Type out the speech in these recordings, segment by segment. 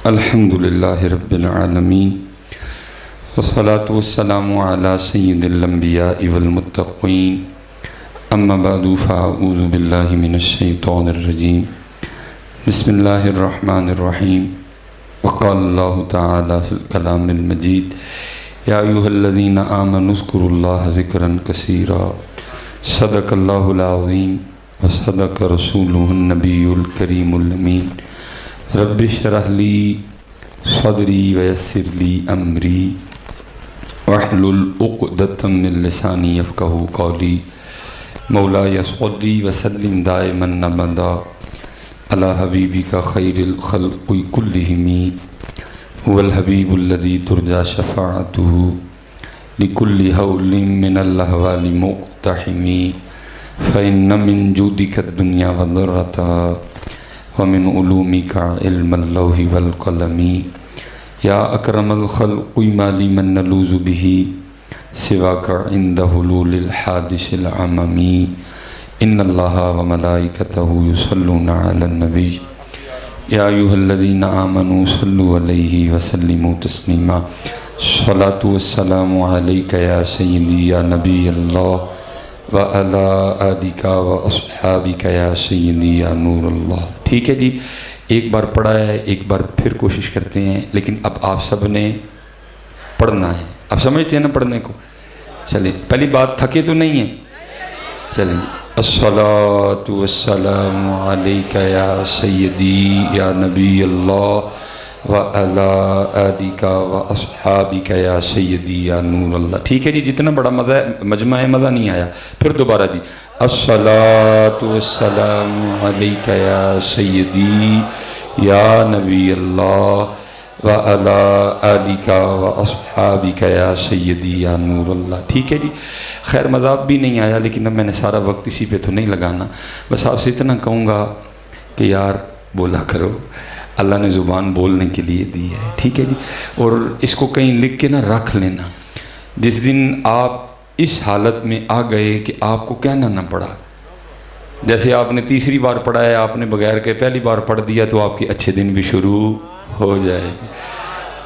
الحمدللہ رب العالمین والصلاة والسلام علی سید الانبیاء والمتقین اما بعد فاعوذ باللہ من الشیطان الرجیم بسم اللہ الرحمن الرحیم وقال اللہ تعالی فی الکلام المجید یا ایہا الذین آمنوا اذکروا اللہ ذکرا کثیرا صدق اللہ العظیم وصدق رسولہ النبی الکریم الامین رب اشرح لی صدری ویسر لی امری واحلل عقدۃ من لسانی یفقہوا قولی مولایا صلی وسلم دائما ابدا علی حبیبک خیر الخلق کلہم هو الحبیب الذی ترجى شفاعته لکل حول من الاحوال مقتحم فإن من جودک الدنیا وضرتها ومن علومک علم اللوح والقلم یا اکرم الخلق ما لی من نلوذ به سواک عند حلول الحادث العمم ان اللہ وملائکتہ یصلون علی النبی یا ایہا الذین آمنوا صلوا علیہ وسلموا تسلیما الصلاة والسلام علیک یا سیدی یا نبی اللہ وعلی آلک واصحابک یا سیدی یا نور اللہ۔ ٹھیک ہے جی، ایک بار پڑھا ہے، ایک بار پھر کوشش کرتے ہیں، لیکن اب آپ سب نے پڑھنا ہے۔ آپ سمجھتے ہیں نا پڑھنے کو؟ چلیں، پہلی بات تھکے تو نہیں ہیں؟ چلیں، الصلاۃ والسلام علیک یا سیدی یا نبی اللہ وعلی آلک واصحابک یا سیدی یا نور اللہ۔ ٹھیک ہے جی، جتنا بڑا مزہ ہے، مجمع ہے، مزہ نہیں آیا، پھر دوبارہ جی، الصلاۃ والسلام علیک یا سیدی یا نبی اللہ وعلی آلک واصحابک یا سیدی یا نور اللہ۔ ٹھیک ہے جی، خیر مذاق بھی نہیں آیا، لیکن اب میں نے سارا وقت اسی پہ تو نہیں لگانا، بس آپ سے اتنا کہوں گا کہ یار بولا کرو، اللہ نے زبان بولنے کے لیے دی ہے۔ ٹھیک ہے جی، اور اس کو کہیں لکھ کے نہ رکھ لینا، جس دن آپ اس حالت میں آ گئے کہ آپ کو کہنا نہ پڑا، جیسے آپ نے تیسری بار پڑھا ہے، آپ نے بغیر کہ پہلی بار پڑھ دیا تو آپ کے اچھے دن بھی شروع ہو جائے،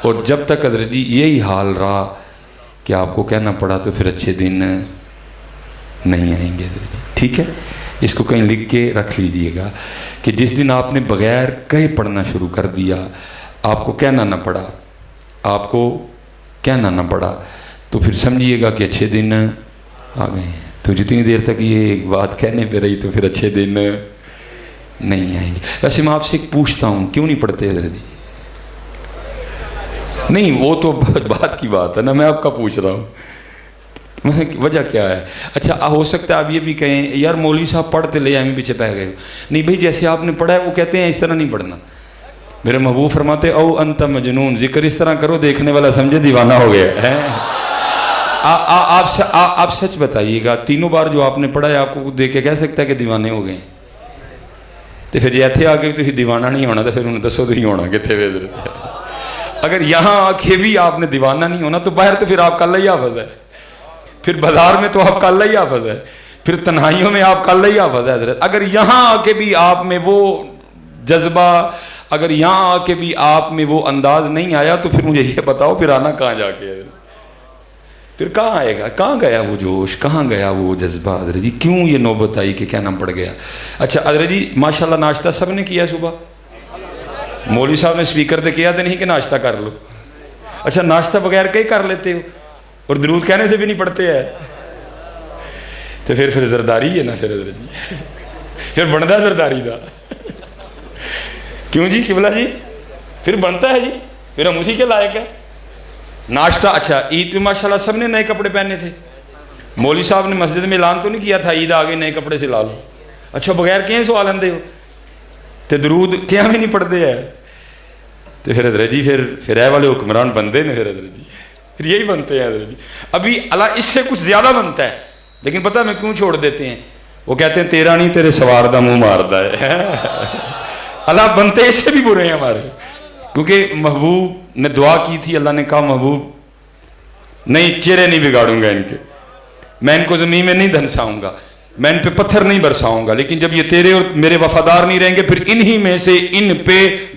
اور جب تک حضرت جی یہی حال رہا کہ آپ کو کہنا پڑا تو پھر اچھے دن نہیں آئیں گے حضرت جی۔ ٹھیک ہے، اس کو کہیں لکھ کے رکھ لیجئے گا کہ جس دن آپ نے بغیر کہے پڑھنا شروع کر دیا، آپ کو کہنا نہ پڑا، آپ کو کہنا نہ پڑا، تو پھر سمجھیے گا کہ اچھے دن آ گئے ہیں۔ تو جتنی دیر تک یہ ایک بات کہنے پہ رہی تو پھر اچھے دن نہیں آئیں گے۔ ویسے میں آپ سے ایک پوچھتا ہوں، کیوں نہیں پڑھتے حضرت جی؟ نہیں، وہ تو بات کی بات ہے نا، میں آپ کا پوچھ رہا ہوں وجہ کیا ہے؟ اچھا، ہو سکتا ہے آپ یہ بھی کہیں یار مولوی صاحب پڑھتے لے ہمیں پیچھے پہ گئے ہو۔ نہیں بھائی، جیسے آپ نے پڑھا ہے وہ کہتے ہیں اس طرح نہیں پڑھنا۔ میرے محبوب فرماتے او انت مجنون، ذکر اس طرح کرو دیکھنے والا سمجھے دیوانہ ہو گیا ہے۔ آپ سچ بتائیے گا، تینوں بار جو آپ نے پڑھا ہے آپ کو دیکھ کے کہہ سکتا ہے کہ دیوانے ہو گئے؟ تو پھر جی اتنے آ کے تو دیوانہ نہیں ہونا، تو پھر انہیں دسو تو ہی ہونا کتنے ویزر۔ اگر یہاں آ کے بھی آپ نے دیوانہ نہیں ہونا تو باہر تو پھر آپ کا اللہ ہی حافظ ہے، پھر بازار میں تو آپ کا اللہ ہی حافظ ہے، پھر تنہائیوں میں آپ کا اللہ ہی حافظ ہے حضرت۔ اگر یہاں آ کے بھی آپ میں وہ جذبہ، اگر یہاں آ کے بھی آپ میں وہ انداز نہیں آیا تو پھر مجھے یہ بتاؤ پھر آنا کہاں جا کے حضرت؟ پھر کہاں آئے گا؟ کہاں گیا وہ جوش؟ کہاں گیا وہ جذبہ حضرت جی؟ کیوں یہ نوبت آئی کہ کہنا پڑ گیا؟ اچھا حضرت جی، ماشاءاللہ ناشتہ سب نے کیا صبح؟ مولوی صاحب نے سپیکر تو کیا تو نہیں کہ ناشتہ کر لو؟ اچھا، ناشتہ بغیر کہیں کر لیتے ہو اور درود کہنے سے بھی نہیں پڑھتے ہیں؟ تو پھر زرداری ہے نا پھر حضرت جی، پھر بنتا زرداری دا کیوں جی قبلہ جی؟ پھر بنتا ہے جی، پھر ہم اسی کے لائق ہیں۔ ناشتہ، اچھا عید پہ ماشاءاللہ سب نے نئے کپڑے پہنے تھے، مولوی صاحب نے مسجد میں اعلان تو نہیں کیا تھا عید آ گئی نئے کپڑے سے لا لو؟ اچھا، بغیر کہیں سوال اندے ہو تو درود کیا بھی نہیں پڑھتے ہیں؟ تو پھر حضرت جی پھر اے والے حکمران بندے نے پھر حضرت جی، پھر یہی بنتے ہیں حضرت جی۔ ابھی اللہ اس سے کچھ زیادہ بنتا ہے، لیکن پتہ میں کیوں چھوڑ دیتے ہیں؟ وہ کہتے ہیں تیرا نہیں تیرے سوار دا منہ ماردا ہے۔ اللہ بنتے اس سے بھی برے ہیں ہمارے، کیونکہ محبوب نے دعا کی تھی، اللہ نے کہا محبوب نہیں، چہرے نہیں بگاڑوں گا ان کے، میں ان کو زمین میں نہیں دھنساؤں گا، میں ان پہ پتھر نہیں برساؤں گا، لیکن جب یہ تیرے اور میرے وفادار نہیں رہیں گے پھر انہی میں سے ان پہ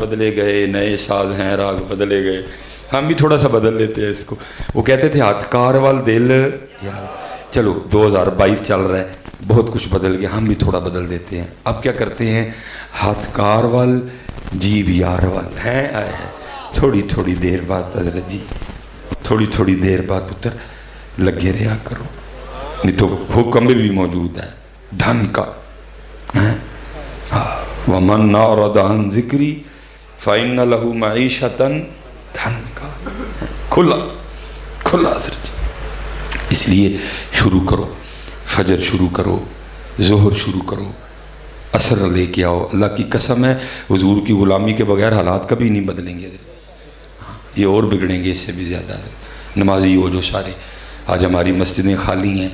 بدلے گئے، نئے ساز ہیں، راگ بدلے گئے، ہم بھی تھوڑا سا بدل لیتے ہیں اس کو۔ وہ کہتے تھے ہاتھ کار وال دل، چلو 2022 چل رہا ہے، بہت کچھ بدل گیا، ہم بھی تھوڑا بدل دیتے ہیں۔ اب کیا کرتے ہیں؟ ہاتھ کار وال جیب یار وال ہیں، تھوڑی تھوڑی دیر بعد حضرت جی، تھوڑی تھوڑی دیر بعد پتر لگے رہا کرو، نہیں تو حکم بھی موجود ہے دھن کا۔ وَمَنْ أَعْرَضَ عَنْ ذِكْرِي فَإِنَّ لَهُ مَعِيشَةً دھن کا، کھلا کھلا حضرت جی۔ اس لیے شروع کرو، فجر شروع کرو، ظہر شروع کرو، عصر لے کے آؤ۔ اللہ کی قسم ہے حضور کی غلامی کے بغیر حالات کبھی نہیں بدلیں گے، یہ اور بگڑیں گے اس سے بھی زیادہ۔ نمازی ہو جو سارے، آج ہماری مسجدیں خالی ہیں،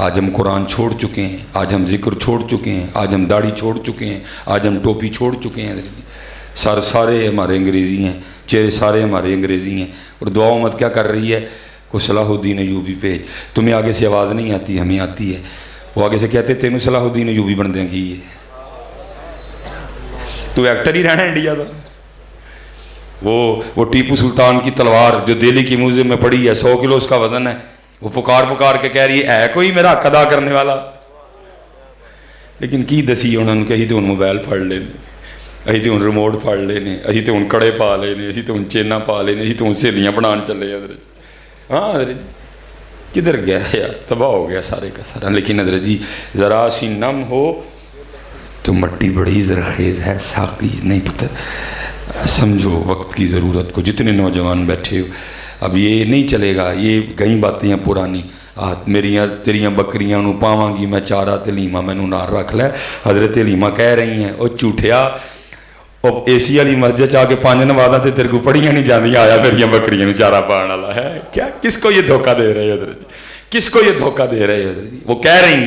آج ہم قرآن چھوڑ چکے ہیں، آج ہم ذکر چھوڑ چکے ہیں، آج ہم داڑھی چھوڑ چکے ہیں، آج ہم ٹوپی چھوڑ چکے ہیں، سارے ہمارے انگریزی ہیں، چہرے سارے ہمارے انگریزی ہیں، اور دعا امت کیا کر رہی ہے؟ کو صلاح الدین ایوبی بھیج، تمہیں آگے سے آواز نہیں آتی، ہمیں آتی ہے۔ وہ آگے سے کہتے تینوں صلاح الدین ایوبی بن دیں گی، تو ایکٹر ہی رہنا انڈیا کا۔ وہ ٹیپو سلطان کی تلوار جو دہلی کی میوزیم میں پڑی ہے، 100 کلو اس کا وزن ہے، وہ پکار کے کہہ رہی ہے کوئی میرا حق ادا کرنے والا؟ لیکن کی دسی انہوں نے کہ تو موبائل پھڑ لینے، اسی تو ریموٹ پھڑ لینے، اسی تو کڑے پا لینے، اسی تو چینا پا لینے، اسی تو سہیلیاں بنان چلے حضرت۔ ہاں حضرت کدھر گیا یار، تباہ ہو گیا سارے کا سارا۔ لیکن حضرت جی ذرا سی نم ہو تو مٹی بڑی زرخیز ہے، ساقی نہیں پتر، سمجھو وقت کی ضرورت کو۔ جتنے نوجوان بیٹھے ہو، اب یہ نہیں چلے گا، یہ گئی باتیں ہیں پرانی، میریاں تیریاں بکریاں نو پاواں گی میں چارہ تے لیما مینوں نال رکھ لے۔ حضرت لیما کہہ رہی ہیں او جھوٹیا، او اے سی والی مسجد آ کے 5 نمازاں تے تیرے کو پڑھیاں نہیں جاندیاں، آیا میریاں بکریاں نو چارہ پاؤن والا ہے کیا؟ کس کو یہ دھوکہ دے رہے حضرت جی؟ کس کو یہ دھوکہ دے رہے حضرت جی؟ وہ کہہ رہی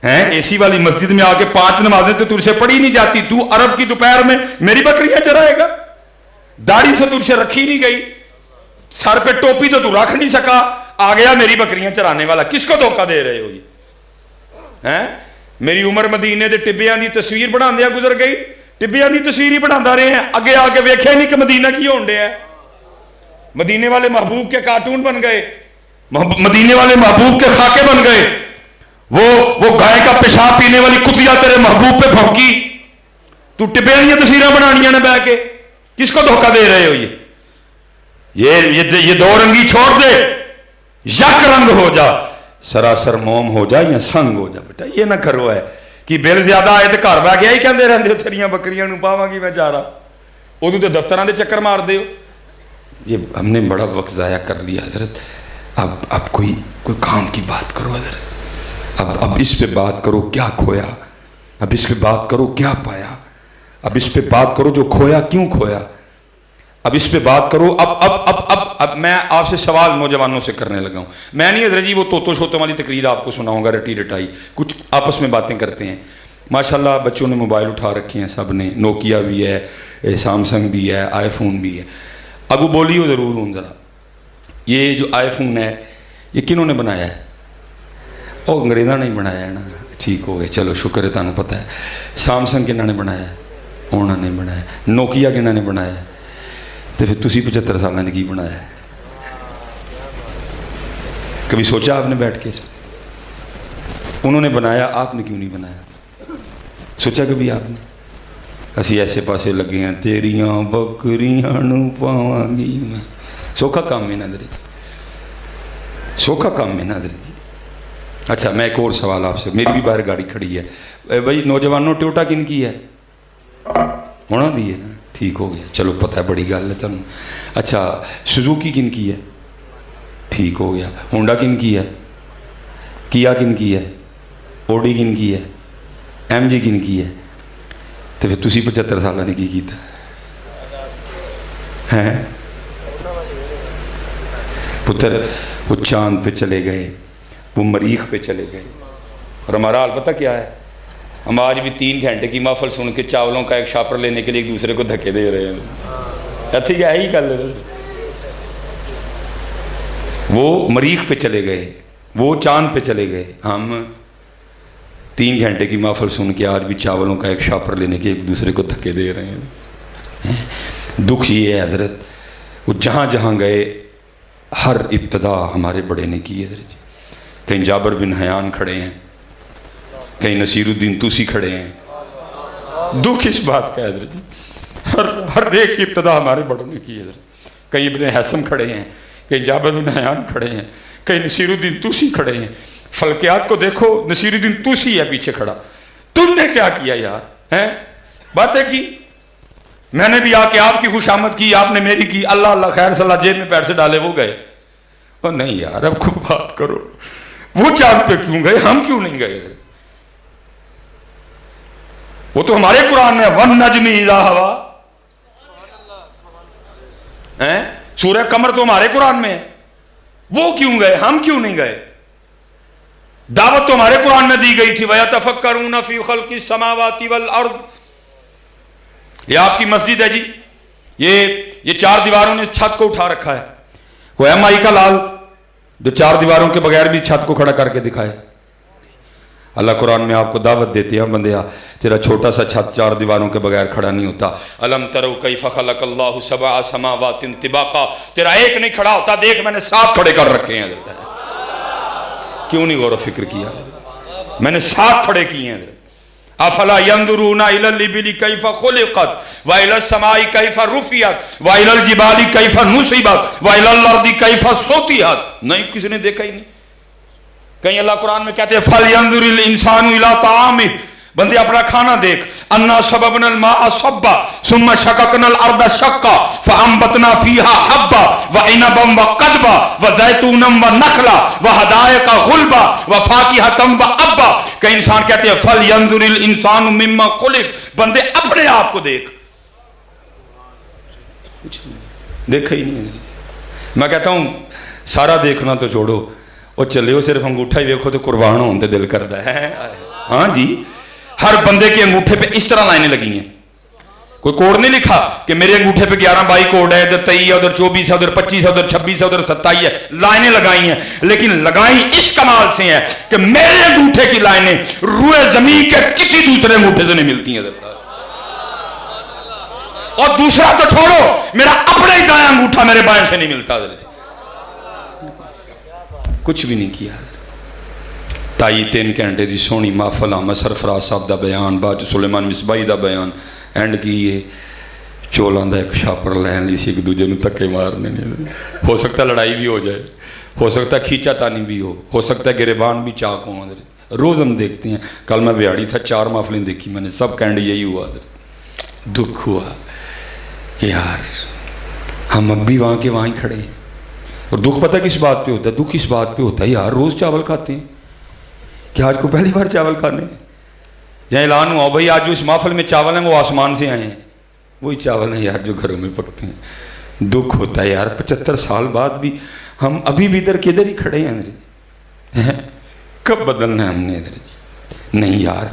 ہیں اے سی والی مسجد میں آ کے 5 نمازیں تو تجھ سے پڑھی نہیں جاتی، تو عرب کی دوپہر میں میری بکریاں چرائے گا؟ داڑھی سے تجھ سے رکھی نہیں گئی، سر پہ ٹوپی تو رکھ نہیں سکا، آ گیا میری بکریاں چرانے والا۔ کس کو دھوکہ دے رہے ہو یہ؟ میری عمر مدینے دے ٹبیاں دی تصویر بناندیا گزر گئی، ٹبیاں دی تصویر ہی بناتا رہے ہیں، اگے آ کے ویکھے نہیں کہ مدینہ کی ہون ڈیا ہے۔ مدینے والے محبوب کے کارٹون بن گئے، مدینے والے محبوب کے خاکے بن گئے، وہ گائے کا پیشاب پینے والی کتیا تیرے محبوب پہ بھونکی، تو ٹبیاں دی تصویریں بنانیاں نے بیٹھ کے۔ کس کو دھوکہ دے رہے ہو یہ دو رنگی چھوڑ دے، یک رنگ ہو جا، سراسر موم ہو جا یا سنگ ہو جا۔ بیٹا یہ نہ کرو ہے کہ بل زیادہ آئے تو گھر بہ گیا ہی کہندے رہندے ہو تیریاں بکریاں نو پاواں گی میں چارہ، ادو تو دفتراں دے چکر مار دے ہو۔ یہ ہم نے بڑا وقت ضائع کر لیا حضرت، اب کوئی کام کی بات کرو حضرت، اب اس پہ بات کرو کیا کھویا، اب اس پہ بات کرو کیا پایا، اب اس پہ بات کرو جو کھویا کیوں کھویا، اب اس پہ بات کرو۔ اب میں آپ سے سوال نوجوانوں سے کرنے لگا ہوں، میں نہیں حضرت جی وہ توتو شوتوں والی تقریر آپ کو سناؤں گا رٹی رٹائی، کچھ آپس میں باتیں کرتے ہیں۔ ماشاءاللہ بچوں نے موبائل اٹھا رکھے ہیں، سب نے، نوکیا بھی ہے، سامسنگ بھی ہے، آئی فون بھی ہے۔ ابو بولیو ضرور ہوں ذرا، یہ جو آئی فون ہے یہ کنہوں نے بنایا ہے؟ وہ انگریزاں نے بنایا ہے نا، ٹھیک ہو گئے، چلو شکر ہے، تانوں پتہ ہے۔ سامسنگ کنہاں نے بنایا ہے؟ انہوں نے بنایا۔ نوکیا کنہاں نے بنایا ہے؟ تو پھر تسی 75 سالہ نے کی بنایا ہے؟ کبھی سوچا آپ نے بیٹھ کے؟ انہوں نے بنایا، آپ نے کیوں نہیں بنایا؟ سوچا کبھی آپ نے؟ اسی ایسے پاسے لگے ہیں، تیریاں بکریاں نو پاواں گی میں۔ سوکھا کام ہے نظر جی، سوکھا کام ہے نظر جی۔ اچھا میں ایک اور سوال آپ سے، میری بھی باہر گاڑی کھڑی ہے بھائی، نوجوانوں ٹوٹا کن کی ہے؟ ہونا دی ہے نا، ٹھیک ہو گیا، چلو پتہ ہے، بڑی گل ہے تمہیں۔ اچھا سوزوکی کن کی ہے؟ ٹھیک ہو گیا۔ ہونڈا کن کی ہے؟ کیا کن کی ہے؟ اوڈی کن کی ہے؟ ایم جی کن کی ہے؟ تو پھر تسی 75 سالہ نے کی کیتا ہے؟ پتر وہ چاند پہ چلے گئے، وہ مریخ پہ چلے گئے، اور ہمارا حال پتہ کیا ہے؟ ہم آج بھی 3 گھنٹے کی محفل سن کے چاولوں کا ایک شاپر لینے کے لیے ایک دوسرے کو دھکے دے رہے ہیں۔ ٹھیک ہے ہی کل وہ مریخ پہ چلے گئے، وہ چاند پہ چلے گئے، 3 گھنٹے کی محفل سن کے آج بھی چاولوں کا ایک شاپر لینے کے ایک دوسرے کو دھکے دے رہے ہیں۔ دکھ یہ ہے حضرت، وہ جہاں جہاں گئے ہر ابتدا ہمارے بڑے نے کی ہے حضرت جی۔ کہیں جابر بن حیان کھڑے ہیں، کہیں نصیر الدین توسی کھڑے ہیں۔ دکھ اس بات کا ہے حضرت جی، ہر ایک کی ابتدا ہمارے بڑوں نے کی ہے حضرت۔ کہیں ابن حیثم کھڑے ہیں، کہیں جابر بن حیان کھڑے ہیں، کہیں نصیر الدین توسی کھڑے ہیں۔ فلکیات کو دیکھو، نصیر الدین توسی ہے پیچھے کھڑا۔ تم نے کیا کیا یار؟ باتیں کی، میں نے بھی آ کے آپ کی خوشامد کی، آپ نے میری کی، اللہ اللہ خیر صلی اللہ، جیب میں پیر سے ڈالے وہ گئے۔ اور نہیں یار، اب کو بات کرو، وہ چاند پہ کیوں گئے، ہم کیوں نہیں گئے؟ وہ تو ہمارے قرآن میں وَالنَّجْمِ إِذَا هَوَىٰ، سورہ قمر تو ہمارے قرآن میں ہے، وہ کیوں گئے، ہم کیوں نہیں گئے؟ دعوت تو ہمارے قرآن میں دی گئی تھی وَيَتَفَكَّرُونَ فِي خَلْقِ السَّمَاوَاتِ وَالْأَرْضِ۔ یہ آپ کی مسجد ہے جی، یہ 4 دیواروں نے اس چھت کو اٹھا رکھا ہے۔ کوئی ایم آئی کا لال جو 4 دیواروں کے بغیر بھی چھت کو کھڑا کر کے دکھائے؟ اللہ قرآن میں آپ کو دعوت دیتے ہیں، بندیا تیرا چھوٹا سا چھت 4 دیواروں کے بغیر کھڑا نہیں ہوتا۔ الم ترو کیف خلق اللہ 7 سماوات طباقا، تیرا ایک نہیں کھڑا ہوتا، دیکھ میں نے 7 کھڑے کر رکھے ہیں۔ کیوں نہیں غور و فکر کیا؟ میں نے 7 کھڑے کیے ہیں۔ افلا ينظرون الى الابل كيف خلقت والى السماء كيف رفعت والى الجبال كيف نصبت والى الارض كيف سطحت؟ نہیں، کسی نے دیکھا ہی نہیں۔ کہیں اللہ قرآن میں کہتے ہیں فَلْيَنظُرِ الْإِنسَانُ إِلَىٰ طَعَامِهِ، بندے اپنا کھانا دیکھ۔ اَنَّا صَبَبْنَا الْمَاءَ صَبًّا ثُمَّ شَقَقْنَا الْأَرْضَ شَقًّا فَأَنبَتْنَا فِيهَا حَبًّا وَعِنَبًا وَقَضْبًا وَزَيْتُونًا وَنَخْلًا وَحَدَائِقَ غُلْبًا وَفَاكِهَةً وَأَبًّا۔ کہ انسان کہتے ہیں فَلْيَنظُرِ الْإِنسَانُ مِمَّا خُلِقَ، بندے اپنے آپ کو دیکھ۔ دیکھا ہی نہیں۔ میں کہتا ہوں سارا دیکھنا تو چھوڑو، اور چلے ہو صرف انگوٹھا ہی دیکھو تو قربان ہونے دل کرتا ہے۔ ہاں جی، ہر بندے کے انگوٹھے پہ اس طرح لائنیں لگی ہیں۔ کوئی کوڈ نہیں لکھا کہ میرے انگوٹھے پہ 11-22 کوڈ ہے، ادھر 23 ہے، ادھر 24 ہے، ادھر 25 ہے، ادھر 26 ہے، ادھر 27 ہے۔ لائنیں لگائی ہیں، لیکن لگائی اس کمال سے ہیں کہ میرے انگوٹھے کی لائنیں روئے زمین کے کسی دوسرے انگوٹھے سے نہیں ملتی ہیں۔ اور دوسرا تو چھوڑو، میرا اپنے ہی دائیں انگوٹھا میرے بائیں سے نہیں ملتا۔ کچھ بھی نہیں کیا۔ 2.5-3 گھنٹے دی سونی محفل احمد سرفراز صاحب دا بیان، بعد سلیمان مصباحی دا بیان، اینڈ کی یہ چولاں دا ایک شاپر لین لی سی، ایک دوجے نو تکے مارنے نہیں۔ ہو سکتا ہے لڑائی بھی ہو جائے، ہو سکتا ہے کھینچا تانی بھی ہو سکتا ہے گریبان بھی چاک ہوں۔ روز ہم دیکھتے ہیں، کل میں ویاڑی تھا، 4 محفلیں دیکھی میں نے، سب کینڈ یہی ہوا۔ دکھ ہوا کہ یار ہم اب بھی وہاں کے وہاں ہی کھڑے ہیں۔ اور دکھ پتہ کس بات پہ ہوتا ہے؟ دکھ اس بات پہ ہوتا ہے یار روز چاول کھاتے ہیں کہ آج کو پہلی بار چاول کھانے ہیں۔ جہاں اعلان ہوا بھائی آج جو اس محفل میں چاول ہیں وہ آسمان سے آئے ہیں، وہی چاول ہیں یار جو گھروں میں پکتے ہیں۔ دکھ ہوتا ہے یار 75 سال بعد بھی ہم ابھی بھی ادھر کدھر ہی کھڑے ہیں۔ کب بدلنا ہے ہم نے ادھر؟ نہیں یار،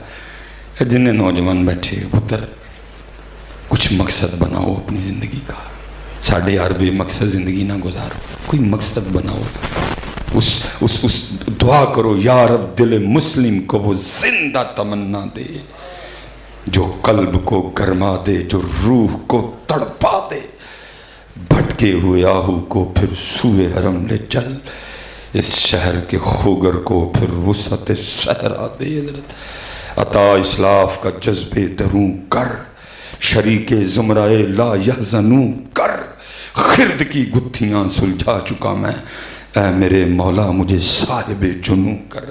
جن نوجوان بیٹھے ادھر کچھ مقصد بناؤ اپنی زندگی کا۔ ساڑھے یار بے مقصد زندگی نہ گزارو، کوئی مقصد بناؤ۔ اس دعا کرو یا رب دل مسلم کو وہ زندہ تمنا دے، جو قلب کو گرما دے، جو روح کو تڑپا دے، بھٹکے ہوئے آہو کو پھر سوئے حرم لے چل، اس شہر کے خوگر کو پھر وسعت صحرا دے۔ عطا اسلاف کا جذبے دروں کر، شریک زمرہ لا یحزنوں کر، خرد کی گتھیاں سلجھا چکا میں، اے میرے مولا مجھے صاحب جنوں کر۔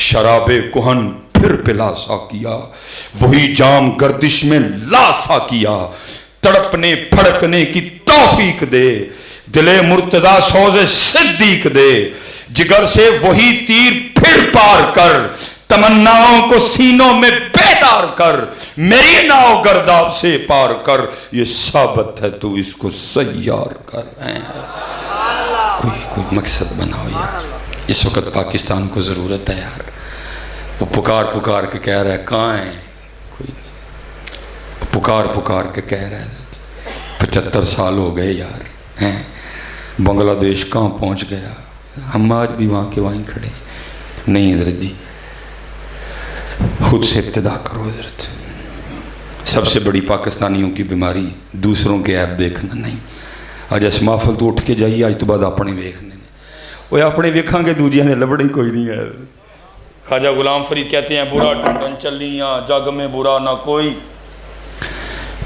شراب کہن پھر پلا سا کیا، وہی جام گردش میں لا سا کیا، تڑپنے پھڑکنے کی توفیق دے، دل مرتضی سوز صدیق دے، جگر سے وہی تیر پھر پار کر، تمناؤں کو سینوں میں بیدار کر، میری ناؤ گرداب سے پار کر، یہ ثابت ہے تو اس کو سیار کر۔ کوئی مقصد بناؤ یار، اس وقت پاکستان کو ضرورت ہے یار۔ وہ پکار کے کہہ رہا ہے کہاں ہے کوئی نہیں، پکار کے کہہ رہا ہے 75 سال ہو گئے یار، بنگلہ دیش کہاں پہنچ گیا، ہم آج بھی وہاں کے وہیں کھڑے۔ نہیں حضرت جی، خود سے ابتدا کرو حضرت. سب سے بڑی پاکستانیوں کی بیماری دوسروں کے عیب دیکھنا نہیں. اج اس محفل تو اٹھ کے جائیے، اج تو بعد اپنے ویکھنے نے. وہ اپنے ویکھاں گے دوجیاں نے لبڑی کوئی نہیں ہے. خواجہ غلام فرید کہتے ہیں برا ڈھونڈن چلیاں جگ میں برا نہ کوئی،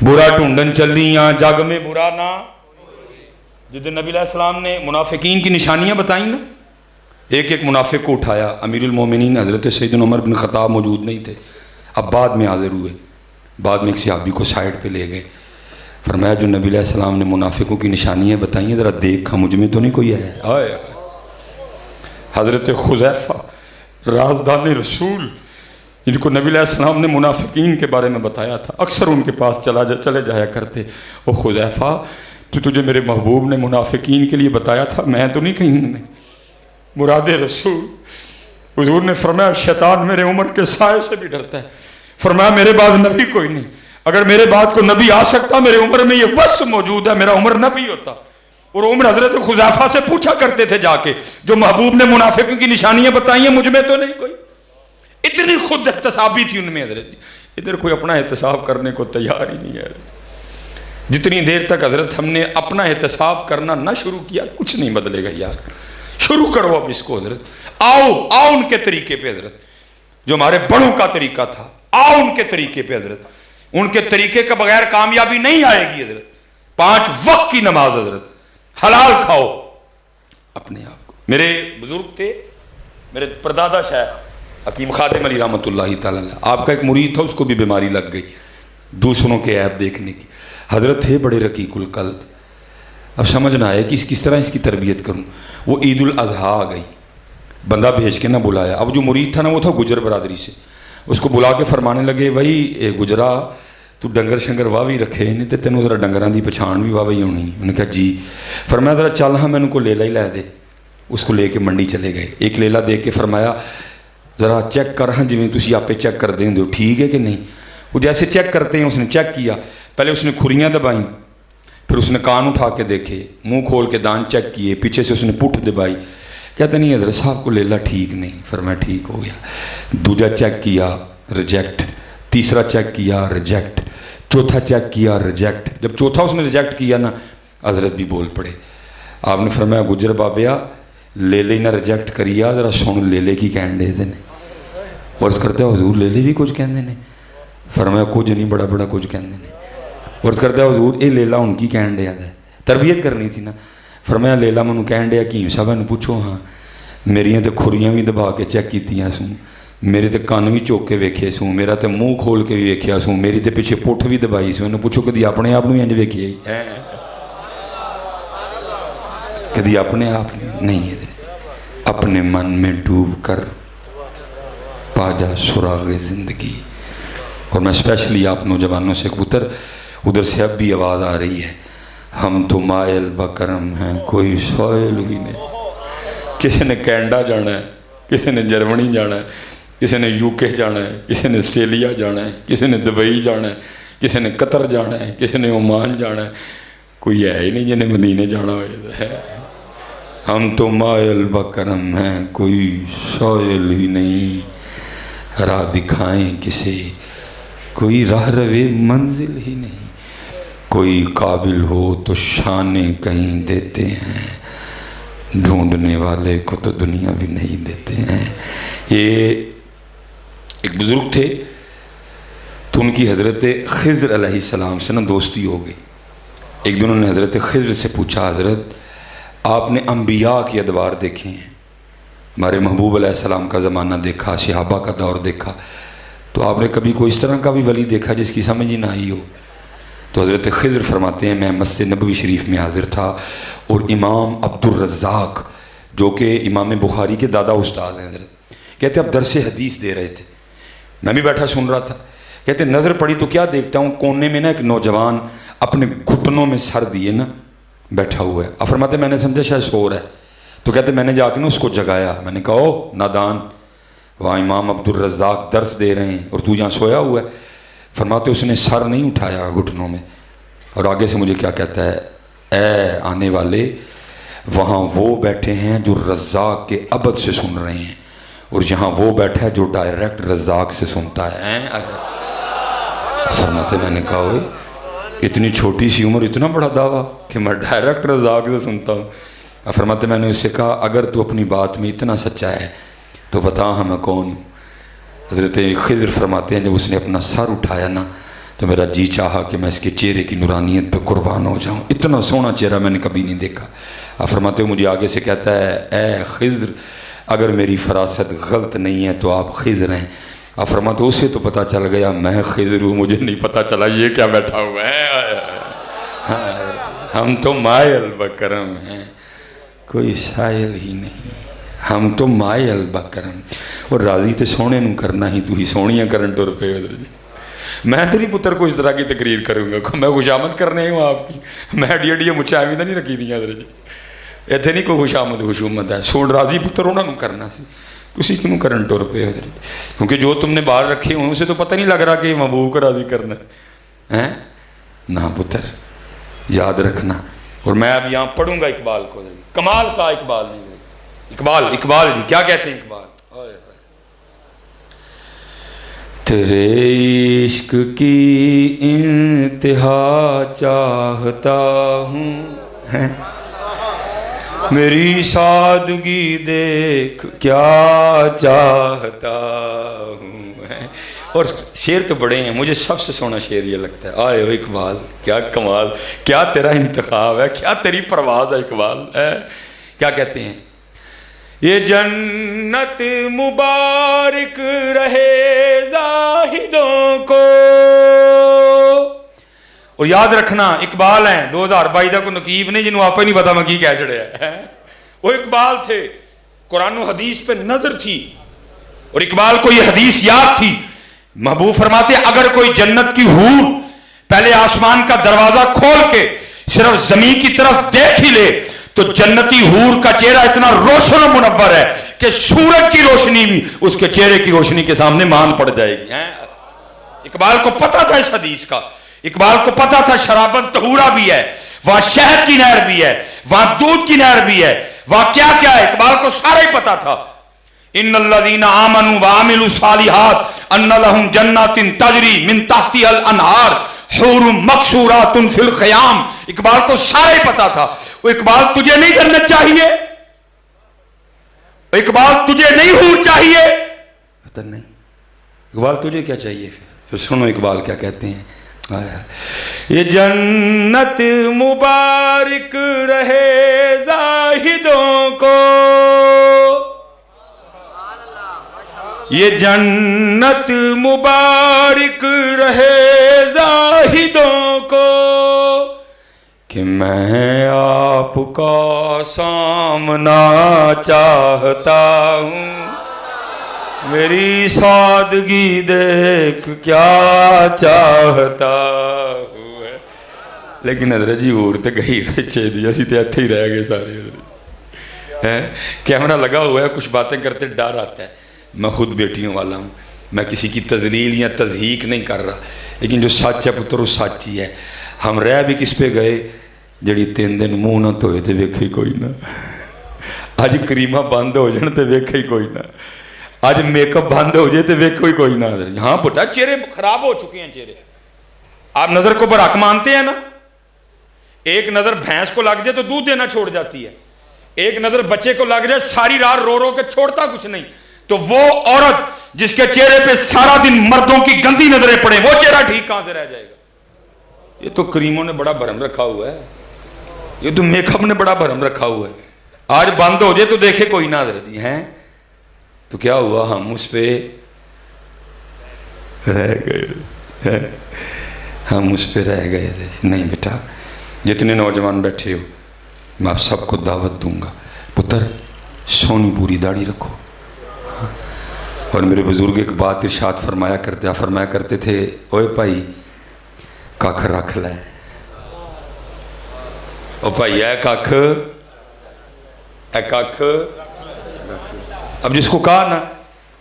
برا ڈھونڈن چلیاں جگ میں برا نہ. جدن نبی علیہ السلام نے منافقین کی نشانیاں بتائیں نا، ایک ایک منافق کو اٹھایا. امیر المومنین حضرت سیدنا عمر بن خطاب موجود نہیں تھے، اب بعد میں حاضر ہوئے. بعد میں ایک صحابی کو سائڈ پہ لے گئے، فرمایا جو نبی علیہ السلام نے منافقوں کی نشانیاں بتائیں ذرا دیکھ، مجھ میں تو نہیں کوئی ہے. آئے حضرت حذیفہ رازدان رسول، جن کو نبی علیہ السلام نے منافقین کے بارے میں بتایا تھا، اکثر ان کے پاس چلے جایا کرتے. او حذیفہ، تو تجھے میرے محبوب نے منافقین کے لیے بتایا تھا، میں تو نہیں کہیں میں مراد رسول. حضور نے فرمایا شیطان میرے عمر کے سائے سے بھی ڈرتا ہے. فرمایا میرے بعد نبی کوئی نہیں، اگر میرے بعد کو نبی آ سکتا میرے عمر میں یہ وصف موجود ہے، میرا عمر نبی ہوتا. اور عمر حضرت حذیفہ سے پوچھا کرتے تھے جا کے، جو محبوب نے منافقوں کی نشانیاں بتائی ہیں مجھ میں تو نہیں کوئی. اتنی خود احتسابی تھی ان میں حضرت. ادھر کوئی اپنا احتساب کرنے کو تیار ہی نہیں ہے. جتنی دیر تک حضرت ہم نے اپنا احتساب کرنا نہ شروع کیا کچھ نہیں بدلے گا یار. شروع کرو اب اس کو حضرت. آؤ ان کے طریقے پہ حضرت، جو ہمارے بڑوں کا طریقہ تھا. آؤ ان کے طریقے پہ حضرت. ان کے طریقے کے بغیر کامیابی نہیں آئے گی حضرت. 5 وقت کی نماز حضرت، حلال کھاؤ اپنے آپ کو. میرے بزرگ تھے، میرے پردادا شیخ حکیم خادم علی رحمۃ اللہ تعالیٰ، آپ کا ایک مرید تھا، اس کو بھی بیماری لگ گئی دوسروں کے عیب دیکھنے کی. حضرت تھے بڑے رقیق القلب. اب سمجھ نہ آئے کہ کس طرح اس کی تربیت کروں. وہ عید الاضحیٰ آ گئی، بندہ بھیج کے نہ بلایا. اب جو مرید تھا نا وہ تھا گجر برادری سے، اس کو بلا کے فرمانے لگے بھائی اے گجرا تو ڈنگر شنگر واہ بھی رکھے نہیں تے تینوں ذرا ڈنگراں دی پچھان بھی واہ بھی ہونی. انہوں نے کہا جی. فرمایا ذرا چل ہاں مینوں کو لیلا ہی لے دے. اس کو لے کے منڈی چلے گئے. ایک لیلا دے کے فرمایا ذرا چیک کر ہاں جویں تسی آپے چیک کر دیں ہو ٹھیک ہے کہ نہیں. وہ جیسے چیک کرتے ہیں اس نے چیک کیا. پہلے اس نے کھریاں دبائیں، پھر اس نے کان اٹھا کے دیکھے، منہ کھول کے دان چیک کیے، پیچھے سے اس نے پٹھ دبائی. کہتے نہیں حضرت صاحب کو لیلا ٹھیک نہیں. فرمایا ٹھیک ہو گیا. دوجا چیک کیا ریجیکٹ، تیسرا چیک کیا ریجیکٹ، چوتھا چیک کیا ریجیکٹ. جب چوتھا اس نے ریجیکٹ کیا نا حضرت بھی بول پڑے. آپ نے فرمایا گجر بابیا لیلے نہ ریجیکٹ کریا، ذرا سن لیلے کی کہن دے دے. عرض کرتے حضور لیلے بھی کچھ کہندے نے. فرمایا کچھ نہیں بڑا بڑا کچھ کہندے نے. عرض کرتا حضور اے لیلا ان کی کہن دیا ہے، تربیت کرنی تھی نا. فرمایا لیلا منوں کہن دیا حکیم صاحب نے پوچھو ہاں میریاں تے کھریاں بھی دبا کے چیک کیتیاں سوں، میرے تے کان بھی چوک کے ویکھے سوں، میرا تے منہ کھول کے بھی ویکھیا سوں، میری تے پیچھے پٹھ بھی دبائی سوں. انہوں پوچھو کدی اپنے آپ بھی انج ویکھیا ہی کدی اپنے آپ نہیں ہے. اپنے من میں ڈوب کر پا جا سراغ زندگی. اور میں اسپیشلی آپ نوجوانوں سے پتر ادھر سے اب بھی آواز آ رہی ہے، ہم تو مائل بکرم ہیں کوئی سوئل ہی نہیں. کسی نے کینیڈا جانا ہے، کسی نے جرمنی جانا ہے، کسی نے یو کے جانا ہے، کسی نے آسٹریلیا جانا ہے، کسی نے دبئی جانا ہے، کسی نے قطر جانا ہے، کسی نے عمان جانا ہے. کوئی ہے ہی نہیں جنہیں مدینے جانا ہے. ہم تو مائل بکرم ہیں کوئی سوئل ہی نہیں. راہ دکھائیں کسے کوئی راہ روے منزل ہی نہیں. کوئی قابل ہو تو شانیں کہیں دیتے ہیں، ڈھونڈنے والے کو تو دنیا بھی نہیں دیتے ہیں. یہ ایک بزرگ تھے تو ان کی حضرت خضر علیہ السلام سے نا دوستی ہو گئی. ایک دن انہوں نے حضرت خضر سے پوچھا حضرت آپ نے انبیاء کے ادوار دیکھے ہیں، ہمارے محبوب علیہ السلام کا زمانہ دیکھا، صحابہ کا دور دیکھا، تو آپ نے کبھی کوئی اس طرح کا بھی ولی دیکھا جس کی سمجھ ہی نہ آئی ہو؟ تو حضرت خضر فرماتے ہیں میں مسجد نبوی شریف میں حاضر تھا اور امام عبد الرزاق جو کہ امام بخاری کے دادا استاد ہیں حضرت، کہتے اب درس حدیث دے رہے تھے، میں بھی بیٹھا سن رہا تھا. کہتے نظر پڑی تو کیا دیکھتا ہوں کونے میں نا ایک نوجوان اپنے گھٹنوں میں سر دیے نا بیٹھا ہوا ہے. اب فرماتے میں نے سمجھا شاید سو رہا ہے، تو کہتے میں نے جا کے نا اس کو جگایا. میں نے کہا او نادان، وہاں امام عبد الرزاق درس دے رہے ہیں اور تو یہاں سویا ہوا ہے. فرماتے اس نے سر نہیں اٹھایا گھٹنوں میں، اور آگے سے مجھے کیا کہتا ہے، اے آنے والے وہاں وہ بیٹھے ہیں جو رزاق کے ابد سے سن رہے ہیں، اور یہاں وہ بیٹھا ہے جو ڈائریکٹ رزاق سے سنتا ہے. فرماتے میں نے کہا ہوئے اتنی چھوٹی سی عمر اتنا بڑا دعویٰ کہ میں ڈائریکٹ رزاق سے سنتا ہوں. فرماتے میں نے اسے کہا اگر تو اپنی بات میں اتنا سچا ہے تو بتا ہمیں کون. حضرت خضر فرماتے ہیں جب اس نے اپنا سر اٹھایا نا تو میرا جی چاہا کہ میں اس کے چہرے کی نورانیت پہ قربان ہو جاؤں. اتنا سونا چہرہ میں نے کبھی نہیں دیکھا. فرماتے مجھے آگے سے کہتا ہے اے خضر اگر میری فراست غلط نہیں ہے تو آپ خضر ہیں. فرماتے اسے تو پتہ چل گیا میں خضر ہوں, مجھے نہیں پتہ چلا یہ کیا بیٹھا ہوا ہے. ہم تو مائے البکرم ہیں, کوئی سائل ہی نہیں, ہم تو مائے البکرم. اور راضی تے سونے نوں کرنا ہی تو ہی سونیاں کرن ٹر پے. میں تیری پتر کو اس طرح کی تقریر کروں گا, میں خوشامد کرنے ہوں آپ کی, میں اڈی اڈی مچھے آمدہ نہیں رکھی دیا حضرت جی. ایتھے نہیں کوئی خوشامد خوشومت ہے, سون راضی پتر ہونا نوں کرنا سی اسی کیوں کرن ٹر پے حضرت جی. کیونکہ جو تم نے باہر رکھے ہوئے اسے تو پتہ نہیں لگ رہا کہ محبوب کو راضی کرنا ہے نا پتر, یاد رکھنا. اور میں اب یہاں پڑھوں گا اقبال کو. کمال کا اقبال نہیں, اقبال جی کیا کہتے ہیں اقبال. تیرے عشق کی انتہا چاہتا ہوں, میری سادگی دیکھ کیا چاہتا ہوں. اور شعر تو بڑے ہیں, مجھے سب سے سونا شعر یہ لگتا ہے. آئے ہو اقبال, کیا کمال, کیا تیرا انتخاب ہے, کیا تیری پرواز ہے اقبال. کیا کہتے ہیں یہ جنت مبارک رہے زاہدوں کو. اور یاد رکھنا اقبال ہیں 2022 دا کو نقیب نہیں جنہوں آپ ہی نہیں پتا میں کی کہہ چڑھے ہیں. وہ اقبال تھے, قرآن و حدیث پہ نظر تھی اور اقبال کو یہ حدیث یاد تھی. محبوب فرماتے اگر کوئی جنت کی حور پہلے آسمان کا دروازہ کھول کے صرف زمین کی طرف دیکھ ہی لے تو جنتی حور کا چہرہ اتنا روشن و منور ہے کہ سورج کی روشنی بھی اس کے چہرے کی روشنی کے سامنے مان پڑ جائے گی. اقبال کو پتا تھا اس حدیث کا, اقبال کو پتا تھا شرابن طہورا بھی ہے, وہاں شہد کی نہر بھی ہے, وہاں دودھ کی نہر بھی ہے, وہاں کیا کیا ہے اقبال کو سارا ہی پتا تھا. ان الذین آمنوا وعملوا الصالحات ان لهم جنات تجری من تحتها الانہار حور مقصورات فی الخیام. اقبال کو سارا ہی پتا تھا. وہ اقبال تجھے نہیں جنت چاہیے, اقبال تجھے نہیں حور چاہیے, پتہ نہیں اقبال تجھے کیا چاہیے. پھر سنو اقبال کیا کہتے ہیں. یہ جنت مبارک رہے زاہدوں کو, یہ جنت مبارک رہے زاہدوں کو کہ میں آپ کا سامنا چاہتا ہوں, میری سادگی دیکھ کیا چاہتا ہوں. لیکن حضرت جی اور تو گئی رچے دی, اسی تو ایتھے ہی رہ گئے سارے. حضرت کیمرہ لگا ہوا ہے, کچھ باتیں کرتے ڈر آتا ہے. میں خود بیٹیوں والا ہوں, میں کسی کی تذلیل یا تضحیق نہیں کر رہا, لیکن جو سچ ہے پتر وہ سچ ہی ہے. ہم رہ بھی کس پہ گئے جڑی 3 دن منہ نہ دھوئے تے ویکھے کوئی نہ, اج کریمہ بند ہو جان تے ویکھے کوئی نہ, آج میک اپ بند ہو جائے تو ویکھو ہی کوئی نہ. ہاں بٹا چہرے خراب ہو چکے ہیں چہرے. آپ نظر کو برحق مانتے ہیں نا, ایک نظر بھینس کو لگ جائے تو دودھ دینا چھوڑ جاتی ہے, ایک نظر بچے کو لگ جائے ساری رات رو رو کے چھوڑتا کچھ نہیں. تو وہ عورت جس کے چہرے پہ سارا دن مردوں کی گندی نظریں پڑیں وہ چہرہ ٹھیک کہاں سے رہ جائے گا. یہ تو کریموں نے بڑا بھرم رکھا ہوا ہے, یہ تو میک اپ نے بڑا بھرم رکھا ہوا ہے. آج بند ہو جائے تو دیکھے کوئی نہ حضرت جی ہیں تو کیا ہوا, ہم اس پہ رہ گئے, ہم اس پہ رہ گئے. نہیں بیٹا, جتنے نوجوان بیٹھے ہو میں آپ سب کو دعوت دوں گا, پتر سونی پوری داڑھی رکھو. اور میرے بزرگ ایک بات ارشاد فرمایا کرتے تھے, اوے بھائی ککھ رکھ لے, او بھائی اے ککھ, اے ککھ. اب جس کو کہا نا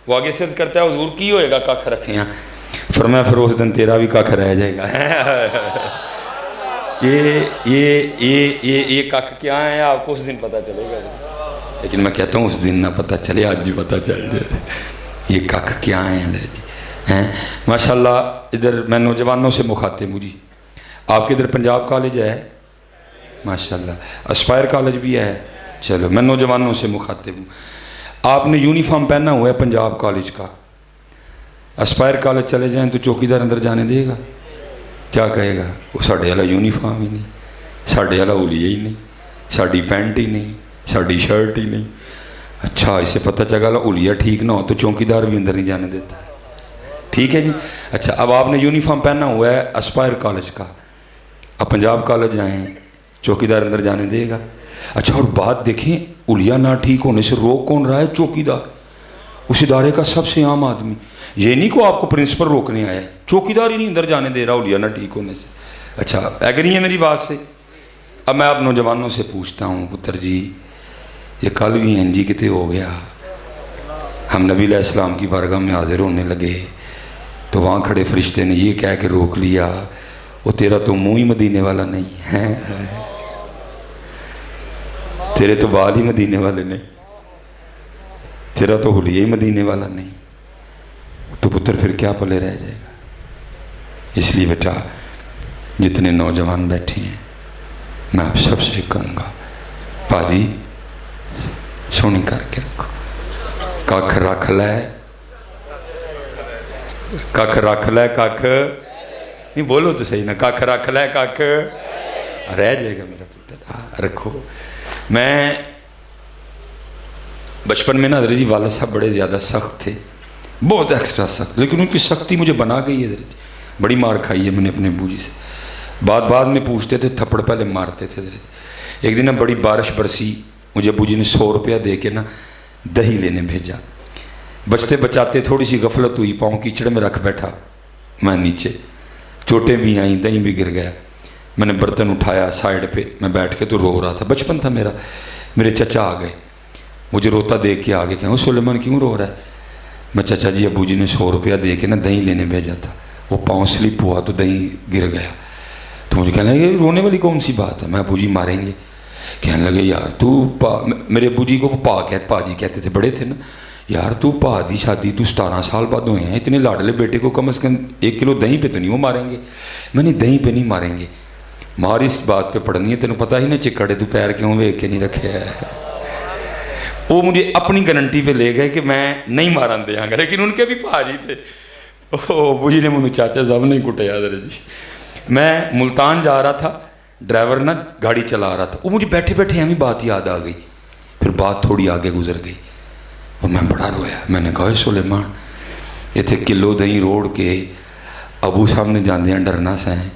وہ آگے سے کرتا ہے حضور کی ہوئے گا ککھ رکھے ہیں, فرمایا پھر اس دن تیرا بھی ککھ رہ جائے گا. یہ ککھ کیا ہے آپ کو اس دن پتہ چلے گا. لیکن میں کہتا ہوں اس دن نہ پتہ چلے، آج جی پتہ چل جائے یہ کک کیا ہیں ماشاء اللہ۔ ادھر میں نوجوانوں سے مخاطب ہوں جی، آپ کے ادھر پنجاب کالج ہے ماشاء اللہ، اسپائر کالج بھی ہے، چلو میں نوجوانوں سے مخاطب ہوں۔ آپ نے یونیفارم پہنا ہوا ہے پنجاب کالج کا، اسپائر کالج چلے جائیں تو چوکیدار اندر جانے دے گا؟ کیا کہے گا؟ وہ ساڑھے والا یونیفارم ہی نہیں، ساڑھے والا اولیہ ہی نہیں، ساڑھی پینٹ ہی نہیں، ساڑھی شرٹ ہی نہیں۔ اچھا اسے پتہ چلا اولیہ ٹھیک نہ ہو تو چوکیدار بھی اندر نہیں جانے دیتا، ٹھیک ہے جی۔ اچھا اب آپ نے یونیفارم پہنا ہوا ہے اسپائر کالج کا، اب پنجاب کالج آئیں چوکیدار اندر جانے دے گا؟ اچھا اور بات دیکھیں، اولیہ نہ ٹھیک ہونے سے روک کون رہا ہے؟ چوکیدار، اس ادارے کا سب سے عام آدمی۔ یہ نہیں کہ آپ کو پرنسپل روکنے آیا ہے، چوکیدار ہی نہیں اندر جانے دے رہا اولیہ نہ ٹھیک ہونے سے۔ اچھا ایگری ہے میری بات سے؟ اب میں آپ نوجوانوں سے پوچھتا ہوں، پتر جی یہ کل بھی ہیں جی کتے ہو گیا، ہم نبی علیہ السلام کی بارگاہ میں حاضر ہونے لگے تو وہاں کھڑے فرشتے نے یہ کہہ کے روک لیا، وہ تیرا تو منہ ہی مدینے والا نہیں ہے، تیرے تو بال ہی مدینے والے نہیں، تیرا تو حلیہ ہی مدینے والا نہیں، تو پتر پھر کیا پلے رہ جائے گا؟ اس لیے بیٹا جتنے نوجوان بیٹھے ہیں میں آپ سب سے کہوں گا، پاجی سونی کر کے رکھو، ککھ رکھ لے، ککھ رکھ لے، ککھ نہیں بولو تو صحیح نا، ککھ رکھ لے، ککھ رہ جائے گا میرا پتر، رکھو۔ میں بچپن میں نا حضرت جی والد صاحب بڑے زیادہ سخت تھے، بہت ایکسٹرا سخت، لیکن ان کی سختی مجھے بنا گئی ہے حضرت جی، بڑی مار کھائی ہے میں نے اپنے ابو جی سے، بعد میں پوچھتے تھے، تھپڑ پہلے مارتے تھے حضرت جی۔ ایک دن نا بڑی بارش برسی، مجھے ابو جی نے 100 روپیہ دے کے نا دہی لینے بھیجا، بچتے بچاتے تھوڑی سی غفلت ہوئی، پاؤں کیچڑ میں رکھ بیٹھا میں نیچے، چوٹیں بھی آئیں، دہی بھی گر گیا، میں نے برتن اٹھایا سائیڈ پہ، میں بیٹھ کے تو رو رہا تھا، بچپن تھا میرا، میرے چچا آ گئے، مجھے روتا دیکھ کے آگے کہیں سلیمان کیوں رو رہا ہے؟ میں چچا جی ابو جی نے 100 روپیہ دے کے نا دہی لینے بھیجا تھا، وہ پاؤں سلپ ہوا تو دہی گر گیا، تو مجھے کہنا یہ رونے والی کون سی بات ہے؟ میں ابو جی ماریں گے؟ کہنے لگے یار تو میرے ابو جی کو پا جی کہتے تھے، بڑے تھے نا، یار تو پا دی شادی تو 17 سال بعد ہوئے ہیں، اتنے لاڈلے بیٹے کو کم از کم 1 کلو دہی پہ تو نہیں وہ ماریں گے؟ میں نہیں دہی پہ نہیں ماریں گے، مار اس بات پہ پڑنی ہے، تینوں پتہ ہی نا چکڑے تو پیر کیوں ویک کے نہیں رکھے ہے۔ وہ مجھے اپنی گارنٹی پہ لے گئے کہ میں نہیں مارن دیا گا، لیکن ان کے بھی پا جی تھے، ابو جی نے مجھے چاچا صاحب نہیں کٹے یاد رہے جی۔ میں ملتان جا رہا تھا، ڈرائیور نا گاڑی چلا رہا تھا، وہ مجھے بیٹھے بیٹھے ہمیں بات یاد آ گئی، پھر بات تھوڑی آگے گزر گئی اور میں بڑا رویا، میں نے کہا سلیمان اتنے کلو دہی روڑ کے ابو سامنے جاندے ہیں ڈرنا سا ہے،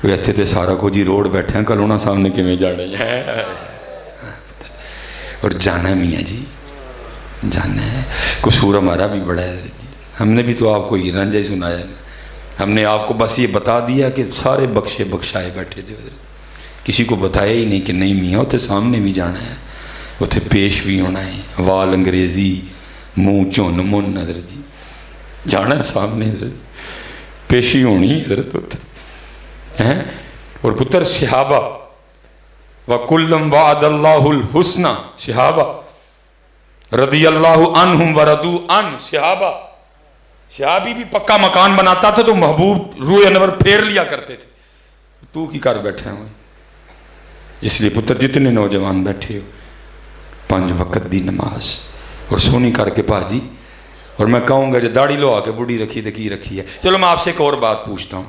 وہ اتنے تے سارا کچھ ہی روڑ بیٹھے ہیں، کلونا سامنے کیویں جانے ہیں، اور جانا ہے میاں جی، جانا ہے، قصور ہمارا بھی بڑا ہے، ہم نے بھی تو آپ کو یہ رنجہ ہی سنایا ہے، ہم نے آپ کو بس یہ بتا دیا کہ سارے بخشے بخشائے بیٹھے تھے، کسی کو بتایا ہی نہیں کہ نہیں میاں اتنے سامنے بھی جانا ہے، اتنے پیش بھی ہونا ہے، وال انگریزی منہ چون من حضرت جی، جانا ہے سامنے حضرت، پیشی ہونی حضرت ہے۔ اور پتر صحابہ وَكُلًّا وَعَدَ اللَّهُ الْحُسْنَى، صحابہ رضی اللہ عنہم وردوا عنہ، صحابی بھی پکا مکان بناتا تھا تو محبوب روح انور پھیر لیا کرتے تھے، تو کی کر بیٹھے ہوئے۔ اس لیے پتر جتنے نوجوان بیٹھے ہو 5 وقت دی نماز اور سونی کر کے پاجی، اور میں کہوں گا جو داڑھی لو آ کے بڑھی رکھی تو کی رکھی ہے۔ چلو میں آپ سے ایک اور بات پوچھتا ہوں،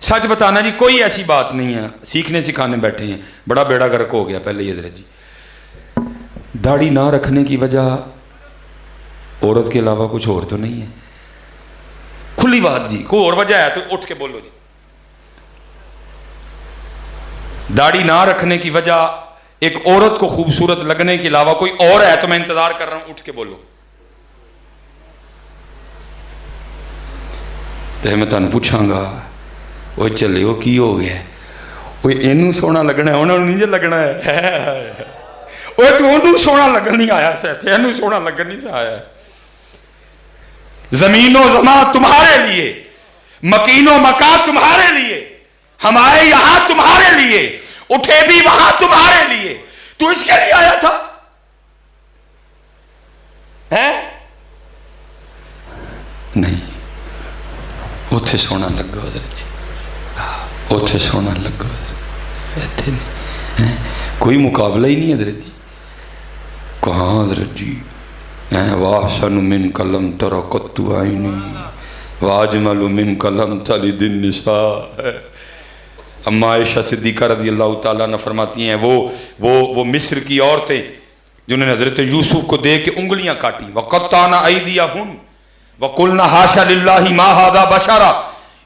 سچ بتانا جی، کوئی ایسی بات نہیں ہے، سیکھنے سکھانے بیٹھے ہیں، بڑا بیڑا گرک ہو گیا پہلے یہ درجی، داڑھی نہ رکھنے کی وجہ عورت کے علاوہ کچھ اور تو نہیں ہے؟ کھلی بات جی، کوئی اور وجہ ہے تو اٹھ کے بولو جی۔ داڑھی نہ رکھنے کی وجہ ایک عورت کو خوبصورت لگنے کے علاوہ کوئی اور ہے تو میں انتظار کر رہا ہوں، اٹھ کے بولو۔ تو میں تمہیں پوچھاں گا، وہ چلے وہ کی ہو گیا، وہ اینوں سونا لگنا ہے، انہوں نے نہیں لگنا ہے، وہ تو انہوں سونا لگن نہیں آیا سہتے، اینوں سونا لگن نہیں سے آیا ہے۔ زمین و زمان تمہارے لیے، مکین و مکان تمہارے لیے، ہم آئے یہاں تمہارے لیے، اٹھے بھی وہاں تمہارے لیے، تو اس کے لیے آیا تھا؟ نہیں اتنے سونا لگو حضرت جی، اتنے سونا لگو حضرت، نہیں کوئی مقابلہ ہی نہیں حضرت جی۔ کہاں حضرت جی، واحسن من کلم ترا قط عینی واجمل من کلم تلد النساء۔ اما عائشہ صدیقہ رضی اللہ تعالیٰ عنہ فرماتی ہیں وہ مصر کی عورتیں جنہوں نے حضرت یوسف کو دیکھ کے انگلیاں کاٹی، وَقَطَّعْنَ أَيْدِيَهُنَّ وَقُلْنَا حَاشَ لِلَّهِ مَا هَذَا بَشَرًا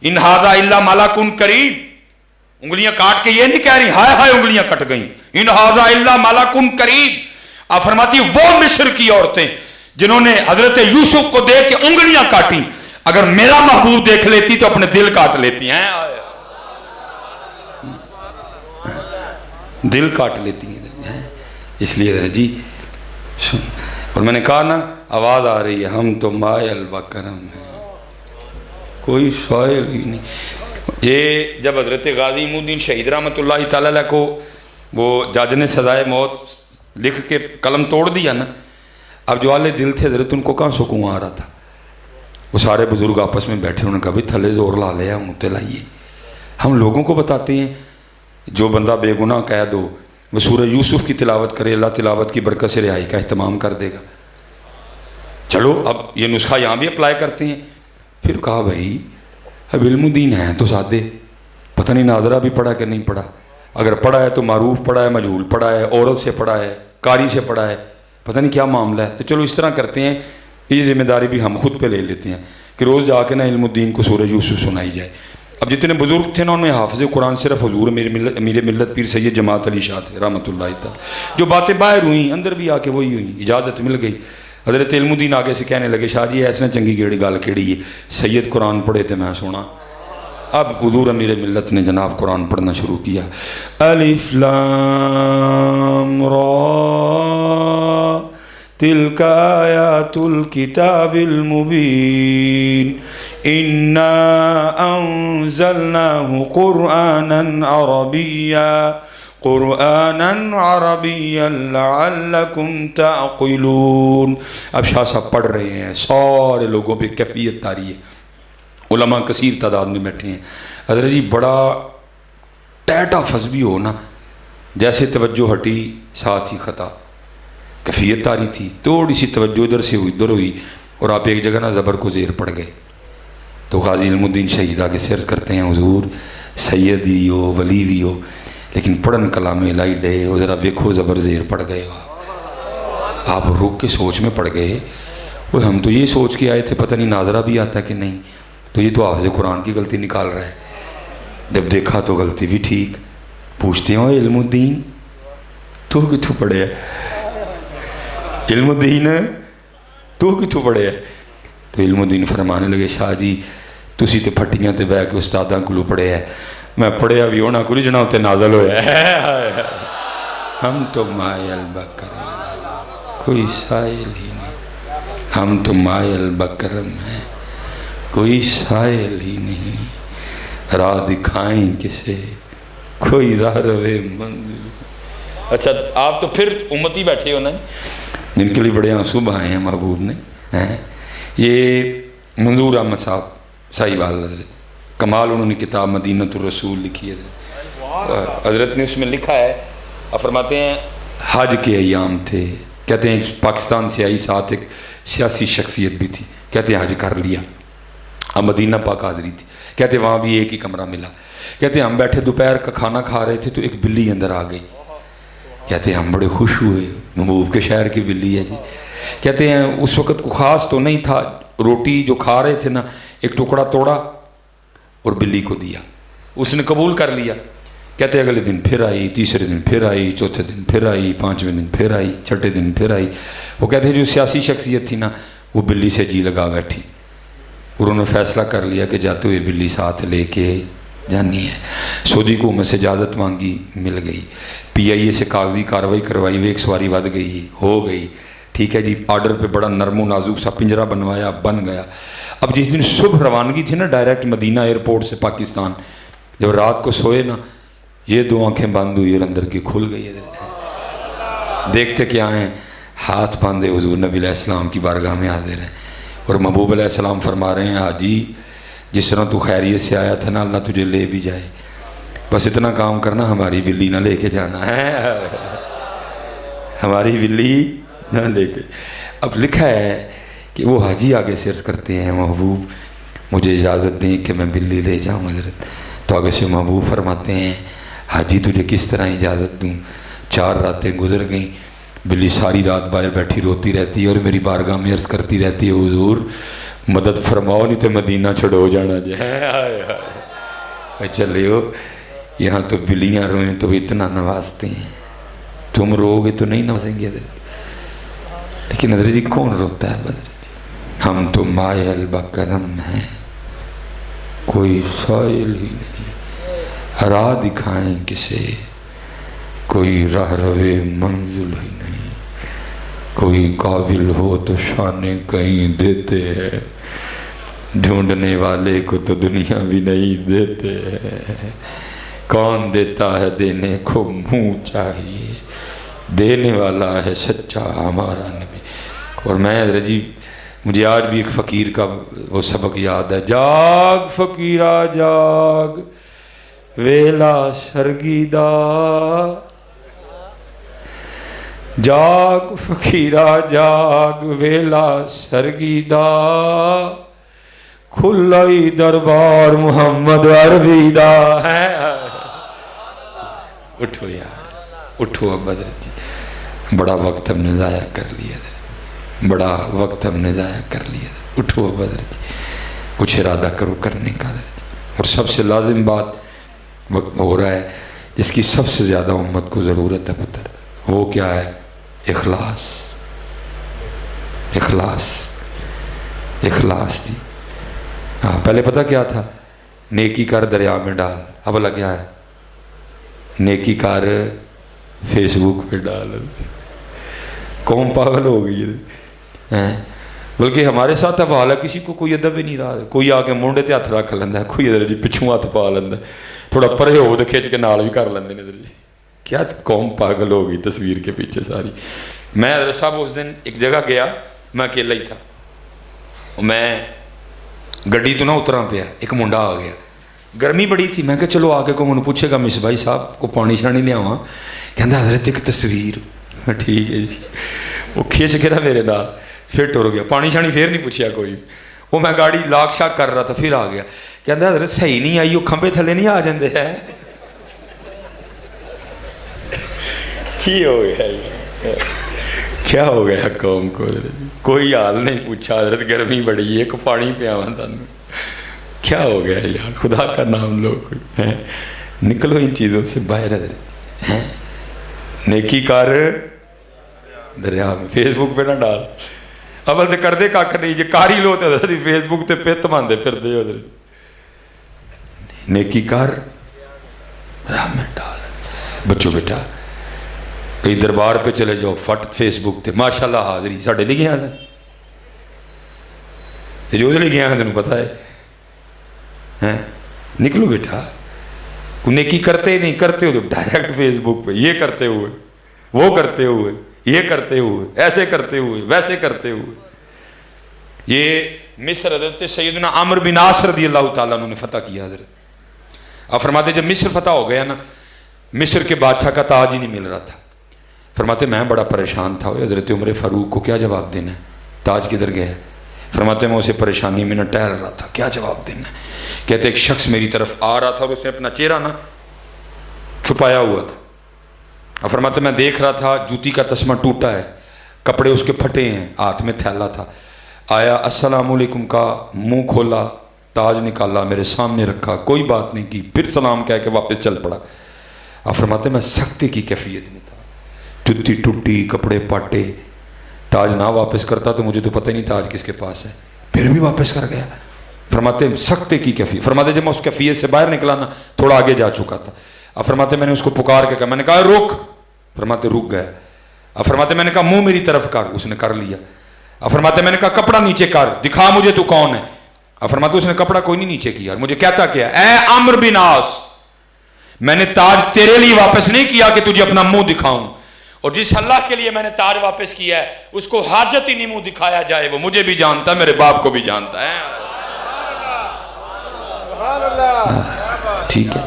إِنْ هَذَا إِلَّا مَلَكٌ كَرِيمٌ۔ انگلیاں کاٹ کے یہ نہیں کہہ رہی ہائے ہائے انگلیاں کٹ گئیں، إِنْ هَذَا إِلَّا مَلَكٌ كَرِيمٌ۔ آپ فرماتی وہ مصر کی عورتیں جنہوں نے حضرت یوسف کو دیکھ کے انگلیاں کاٹی، اگر میرا محبوب دیکھ لیتی تو اپنے دل کاٹ لیتی ہیں، دل کاٹ لیتی ہیں۔ اس لیے حضرت جی اور میں نے کہا نا آواز آ رہی ہے، ہم تو مائل بکرم ہیں، کوئی شاعر ہی نہیں۔ یہ جب حضرت غازی عمود الدین شہید رحمۃ اللہ تعالیٰ علیہ کو وہ جج نے سزائے موت لکھ کے قلم توڑ دیا نا، اب جو والے دل تھے حضرت ان کو کہاں سکون آ رہا تھا، وہ سارے بزرگ آپس میں بیٹھے، انہوں نے کہا بھی تھلے زور لا لیا متے لائیے۔ ہم لوگوں کو بتاتے ہیں جو بندہ بے گناہ قید ہو وہ سورہ یوسف کی تلاوت کرے، اللہ تلاوت کی برکت سے رہائی کا اہتمام کر دے گا۔ چلو اب یہ نسخہ یہاں بھی اپلائی کرتے ہیں۔ پھر کہا بھائی اب علم الدین ہیں تو سادے، پتہ نہیں ناظرہ بھی پڑھا کہ نہیں پڑھا، اگر پڑھا ہے تو معروف پڑھا ہے، مجہول پڑھا ہے، عورت سے پڑھا ہے، قاری سے پڑھا ہے، پتہ نہیں کیا معاملہ ہے۔ تو چلو اس طرح کرتے ہیں، یہ ذمہ داری بھی ہم خود پہ لے لیتے ہیں کہ روز جا کے نا علم الدین کو سورہ یوسف سنائی جائے۔ اب جتنے بزرگ تھے نا ان میں حافظ قرآن صرف حضور امیر ملت پیر سید جماعت علی شاہ تھے رحمۃ اللہ تعالی۔ جو باتیں باہر ہوئیں اندر بھی آ کے وہی ہوئیں، اجازت مل گئی۔ حضرت علم الدین آگے سے کہنے لگے شاہ جی ایسے چنگی گیڑی گال کیڑی ہے، سید قرآن پڑھے تھے میں سونا۔ اب حضور امیر ملت نے جناب قرآن پڑھنا شروع کیا، الف لام را تلک آیات الکتاب المبین انا انزلناہ قرآنا عربیا لعلکم تعقلون۔ اب شاہ صاحب پڑھ رہے ہیں، سارے لوگوں پہ کیفیت طاری ہے، علماء کثیر تعداد میں بیٹھے ہیں۔ حضرت جی بڑا ٹیٹا فز بھی ہو نا، جیسے توجہ ہٹی ساتھ ہی خطا، کیفیت طاری تھی، تھوڑی سی توجہ ادھر سے ہوئی ادھر ہوئی اور آپ ایک جگہ نا زبر کو زیر پڑ گئے۔ تو غازی علم الدین شہید آگے سیر کرتے ہیں، حضور سید بھی ہو ولی بھی ہو لیکن پڑھن کلام الہی ڈے وہ ذرا ویکھو زبر زیر پڑ گئے ہو۔ آپ رک کے سوچ میں پڑ گئے، وہ ہم تو یہ سوچ کے آئے تھے پتہ نہیں ناظرہ بھی آتا کہ نہیں، تو یہ تو حافظ قرآن کی غلطی نکال رہا ہے۔ جب دیکھا تو غلطی بھی ٹھیک، پوچھتے ہوں علم الدین تو کتوں پڑھے ہے، علم الدین تو کتوں پڑھے ہے؟ تو علم الدین فرمانے لگے شاہ جی تسی تے پھٹیاں تے بہ کے استاداں کولو پڑھے ہے، میں پڑھیا بھی ہونا کوئی جنا تے نازل ہویا ہے۔ ہم تو مائل بکرم، کوئی سائل ہی نہیں، ہم تو مائل بکرم ہیں، کوئی سائل ہی نہیں، راہ دکھائیں کسے کوئی راہ روے منزل۔ اچھا آپ تو پھر امتی بیٹھے ہو نا جن کے لیے بڑے آنسو بہائے ہیں محبوب نے۔ یہ منظور احمد صاحب صاحبال حضرت کمال انہوں نے کتاب مدینۃ الرسول لکھی ہے، حضرت نے اس میں لکھا ہے، آپ فرماتے ہیں حج کے ایام تھے، کہتے ہیں پاکستان سے آئی، ساتھ ایک سیاسی شخصیت بھی تھی، کہتے ہیں حج کر لیا، اب مدینہ پاک حاضری تھی، کہتے ہیں وہاں بھی ایک ہی کمرہ ملا، کہتے ہیں ہم بیٹھے دوپہر کا کھانا کھا رہے تھے تو ایک بلی اندر آ گئی، کہتے ہیں ہم بڑے خوش ہوئے، محبوب کے شہر کی بلی ہے جی، کہتے ہیں اس وقت کو خاص تو نہیں تھا، روٹی جو کھا رہے تھے نا ایک ٹکڑا توڑا اور بلی کو دیا، اس نے قبول کر لیا، کہتے ہیں اگلے دن پھر آئی، تیسرے دن پھر آئی، چوتھے دن پھر آئی، پانچویں دن پھر آئی، چھٹے دن پھر آئی۔ وہ کہتے ہیں جو سیاسی شخصیت تھی نا وہ بلی سے جی لگا بیٹھی، اور انہوں نے فیصلہ کر لیا کہ جاتے ہوئے بلی ساتھ لے کے جانی ہے۔ سعودی حکومت سے اجازت مانگی، مل گئی، پی آئی اے سے کاغذی کارروائی کروائی، وہ ایک سواری ود گئی، ہو گئی، ٹھیک ہے جی، آرڈر پہ بڑا نرم و نازک سا پنجرہ بنوایا، بن گیا۔ اب جس دن صبح روانگی تھی نا ڈائریکٹ مدینہ ایئرپورٹ سے پاکستان، جب رات کو سوئے نا یہ دو آنکھیں بند ہوئی اور اندر کی کھل گئی، دیکھتے کیا ہیں، ہاتھ باندھے حضور نبی علیہ السلام کی بارگاہ میں حاضر ہیں، اور محبوب علیہ السلام فرما رہے ہیں حاجی جس طرح تو خیریت سے آیا تھا نا اللہ تجھے لے بھی جائے، بس اتنا کام کرنا ہماری بلی نہ لے کے جانا ہے، ہماری بلی نہ لے کے۔ اب لکھا ہے کہ وہ حاجی آگے سے عرض کرتے ہیں محبوب مجھے اجازت دیں کہ میں بلی لے جاؤں حضرت، تو آگے سے محبوب فرماتے ہیں حاجی تجھے کس طرح اجازت دوں، 4 راتیں گزر گئیں، بلی ساری رات باہر بیٹھی روتی رہتی ہے اور میری بارگاہ میں عرض کرتی رہتی ہے حضور مدد فرماؤ نہیں تو مدینہ چھڑو جانا جائے۔ چلے ہو یہاں تو بلیاں روئیں تو اتنا نوازتے ہیں، تم رو گے تو نہیں نوازیں گے حضرت، لیکن حضرت جی کون روتا ہے بدر جی؟ ہم تو مائل بکرم ہیں، کوئی سائل ہی نہیں، راہ دکھائیں کسے، کوئی راہ روے منزل ہی نہیں، کوئی قابل ہو تو شانے کہیں دیتے ہیں، ڈھونڈنے والے کو تو دنیا بھی نہیں دیتے ہیں، کون دیتا ہے دینے کو منہ چاہیے، دینے والا ہے سچا ہمارا نبی۔ اور میں حضرت جی مجھے آج بھی ایک فقیر کا وہ سبق یاد ہے، جاگ فقیرہ جاگ ویلا سرگیدہ، جاگ فقیرہ جاگ ویلا سرگیدہ، کھلائی دربار محمد عربی دا ہے۔ اٹھو یار اٹھو اب حضرت جی، بڑا وقت ہم نے ضائع کر لیا، بڑا وقت ہم نے ضائع کر لیا، اٹھو اب حضرت جی، کچھ ارادہ کرو کرنے کا حضرت جی۔ اور سب سے لازم بات وقت ہو رہا ہے اس کی سب سے زیادہ امت کو ضرورت ہے پتر، وہ کیا ہے؟ اخلاص، اخلاص، اخلاص جی۔ ہاں پہلے پتہ کیا تھا؟ نیکی کر دریا میں ڈال، اب اللہ کیا ہے؟ نیکی کر فیس بک پہ ڈال۔ قوم پاگل ہو گئی ہے، بلکہ ہمارے ساتھ اب حال ہے کسی کو کوئی ادب ہی نہیں رہا، کوئی آ کے مونڈے تے ہاتھ رکھ لینا ہے، کوئی ادھر جی پچھوں ہاتھ پا لینا ہے، تھوڑا پرے ہو تو کھچ کے نال بھی کر لیندے نے ادھر جی۔ کیا قوم پاگل ہو گئی تصویر کے پیچھے ساری۔ میں حضرت صاحب اس دن ایک جگہ گیا، میں اکیلا ہی تھا، میں گڈی تو نہ اترا پیا، ایک منڈا آ گیا، گرمی بڑی تھی، میں کہا چلو آگے کو منو پوچھے گا مس بھائی صاحب کو پانی شانی لے آواں، کہندا حضرت ایک تصویر، ٹھیک ہے جی، وہ کھینچ کے نا میرے نال پھر ٹر گیا، پانی شانی پھر نہیں پوچھیا کوئی، وہ میں گاڑی لاک شاک کر رہا تھا پھر آ گیا، کہندا حضرت صحیح نہیں آئی، وہ کھمبے تھلے نہیں آ جاندے ہے۔ کی ہو گیا کیا ہو گیا قوم کو؟ کوئی حال نہیں پوچھا، حضرت گرمی بڑی ہے، ایک پانی پیاواں تانوں، کیا ہو گیا یار؟ خدا کا نام لو، کوئی نکلو ان چیزوں سے باہر حضرت۔ نیکی کر دریا میں، فیس بک پہ نہ ڈال، اول تے کر دے کاکھ نہیں، جے کاری لو تے حضرت فیس بک تے پت ماندے پھر دے حضرت۔ نیکی کر راہ میں ڈال۔ بچوں بیٹا کئی دربار پہ چلے جاؤ، فٹ فیس بک تے ماشاءاللہ حاضری ساڑھے لے گیا تھا تے جو لے گیا تینوں پتہ ہے، نکلو بیٹا، نیکی کرتے نہیں کرتے ہو تو ڈائریکٹ فیس بک پہ یہ کرتے ہوئے، وہ کرتے ہوئے، یہ کرتے ہوئے، ایسے کرتے ہوئے، ویسے کرتے ہوئے۔ یہ مصر حضرت سیدنا عمرو بن عاص رضی اللہ تعالیٰ عنہ نے فتح کیا حضرت۔ آپ فرماتے جب مصر فتح ہو گیا نا، مصر کے بادشاہ کا تاج ہی نہیں مل رہا تھا، فرماتے میں بڑا پریشان تھا، حضرت عمر فاروق کو کیا جواب دینا ہے، تاج کدھر گیا ہے؟ فرماتے میں اسے پریشانی میں نہ ٹہل رہا تھا، کیا جواب دینا ہے؟ کہتے ایک شخص میری طرف آ رہا تھا اور اس نے اپنا چہرہ نا چھپایا ہوا تھا، اور فرماتے میں دیکھ رہا تھا جوتی کا تسمہ ٹوٹا ہے، کپڑے اس کے پھٹے ہیں، ہاتھ میں تھیلا تھا، آیا السلام علیکم کا، منہ کھولا، تاج نکالا میرے سامنے رکھا، کوئی بات نہیں کی، پھر سلام کہہ کے واپس چل پڑا۔ اور فرماتے میں سختی کی کیفیت میں تھا، جوتی ٹوٹی، کپڑے پاٹے، تاج نہ واپس کرتا تو مجھے تو پتہ ہی نہیں تاج کس کے پاس ہے، پھر بھی واپس کر گیا۔ فرماتے سختی کی کیفیت، فرماتے جب میں اس کیفیت سے باہر نکلا نا تھوڑا آگے جا چکا تھا، اب فرماتے میں نے اس کو پکار کے کہا، میں نے کہا رک، فرماتے رک گیا، اب فرماتے میں نے کہا منہ میری طرف کر، اس نے کر لیا، اب فرماتے میں نے کہا کپڑا نیچے کر، دکھا مجھے تو کون ہے، اب فرماتے اس نے کپڑا کوئی نہیں نیچے کیا، مجھے کہتا کیا، اے عمرو بن عاص، میں نے تاج تیرے لیے واپس نہیں کیا کہ تجھے اپنا منہ دکھاؤں، اور جس اللہ کے لیے میں نے تاج واپس کیا ہے اس کو حاجت ہی نہیں منہ دکھایا جائے، وہ مجھے بھی جانتا ہے، میرے باپ کو بھی جانتا ہے۔ ٹھیک ہے،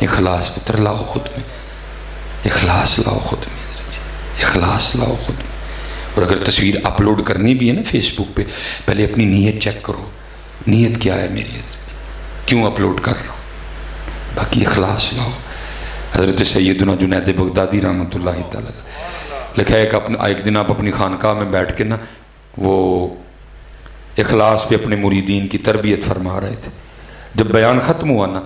اخلاص پتر لاؤ خود میں، اخلاص لاؤ خود میں، اخلاص لاؤ خود میں۔ اور اگر تصویر اپلوڈ کرنی بھی ہے نا فیس بک پہ، پہلے اپنی نیت چیک کرو، نیت کیا ہے میری، کیوں اپلوڈ کر رہا ہوں، باقی اخلاص لاؤ۔ حضرت سیدنا جنید بغدادی رحمۃ اللہ تعالیٰ لکھا ہے کہ ایک دن آپ اپنی خانقاہ میں بیٹھ کے نا وہ اخلاص پہ اپنے مریدین کی تربیت فرما رہے تھے۔ جب بیان ختم ہوا نا،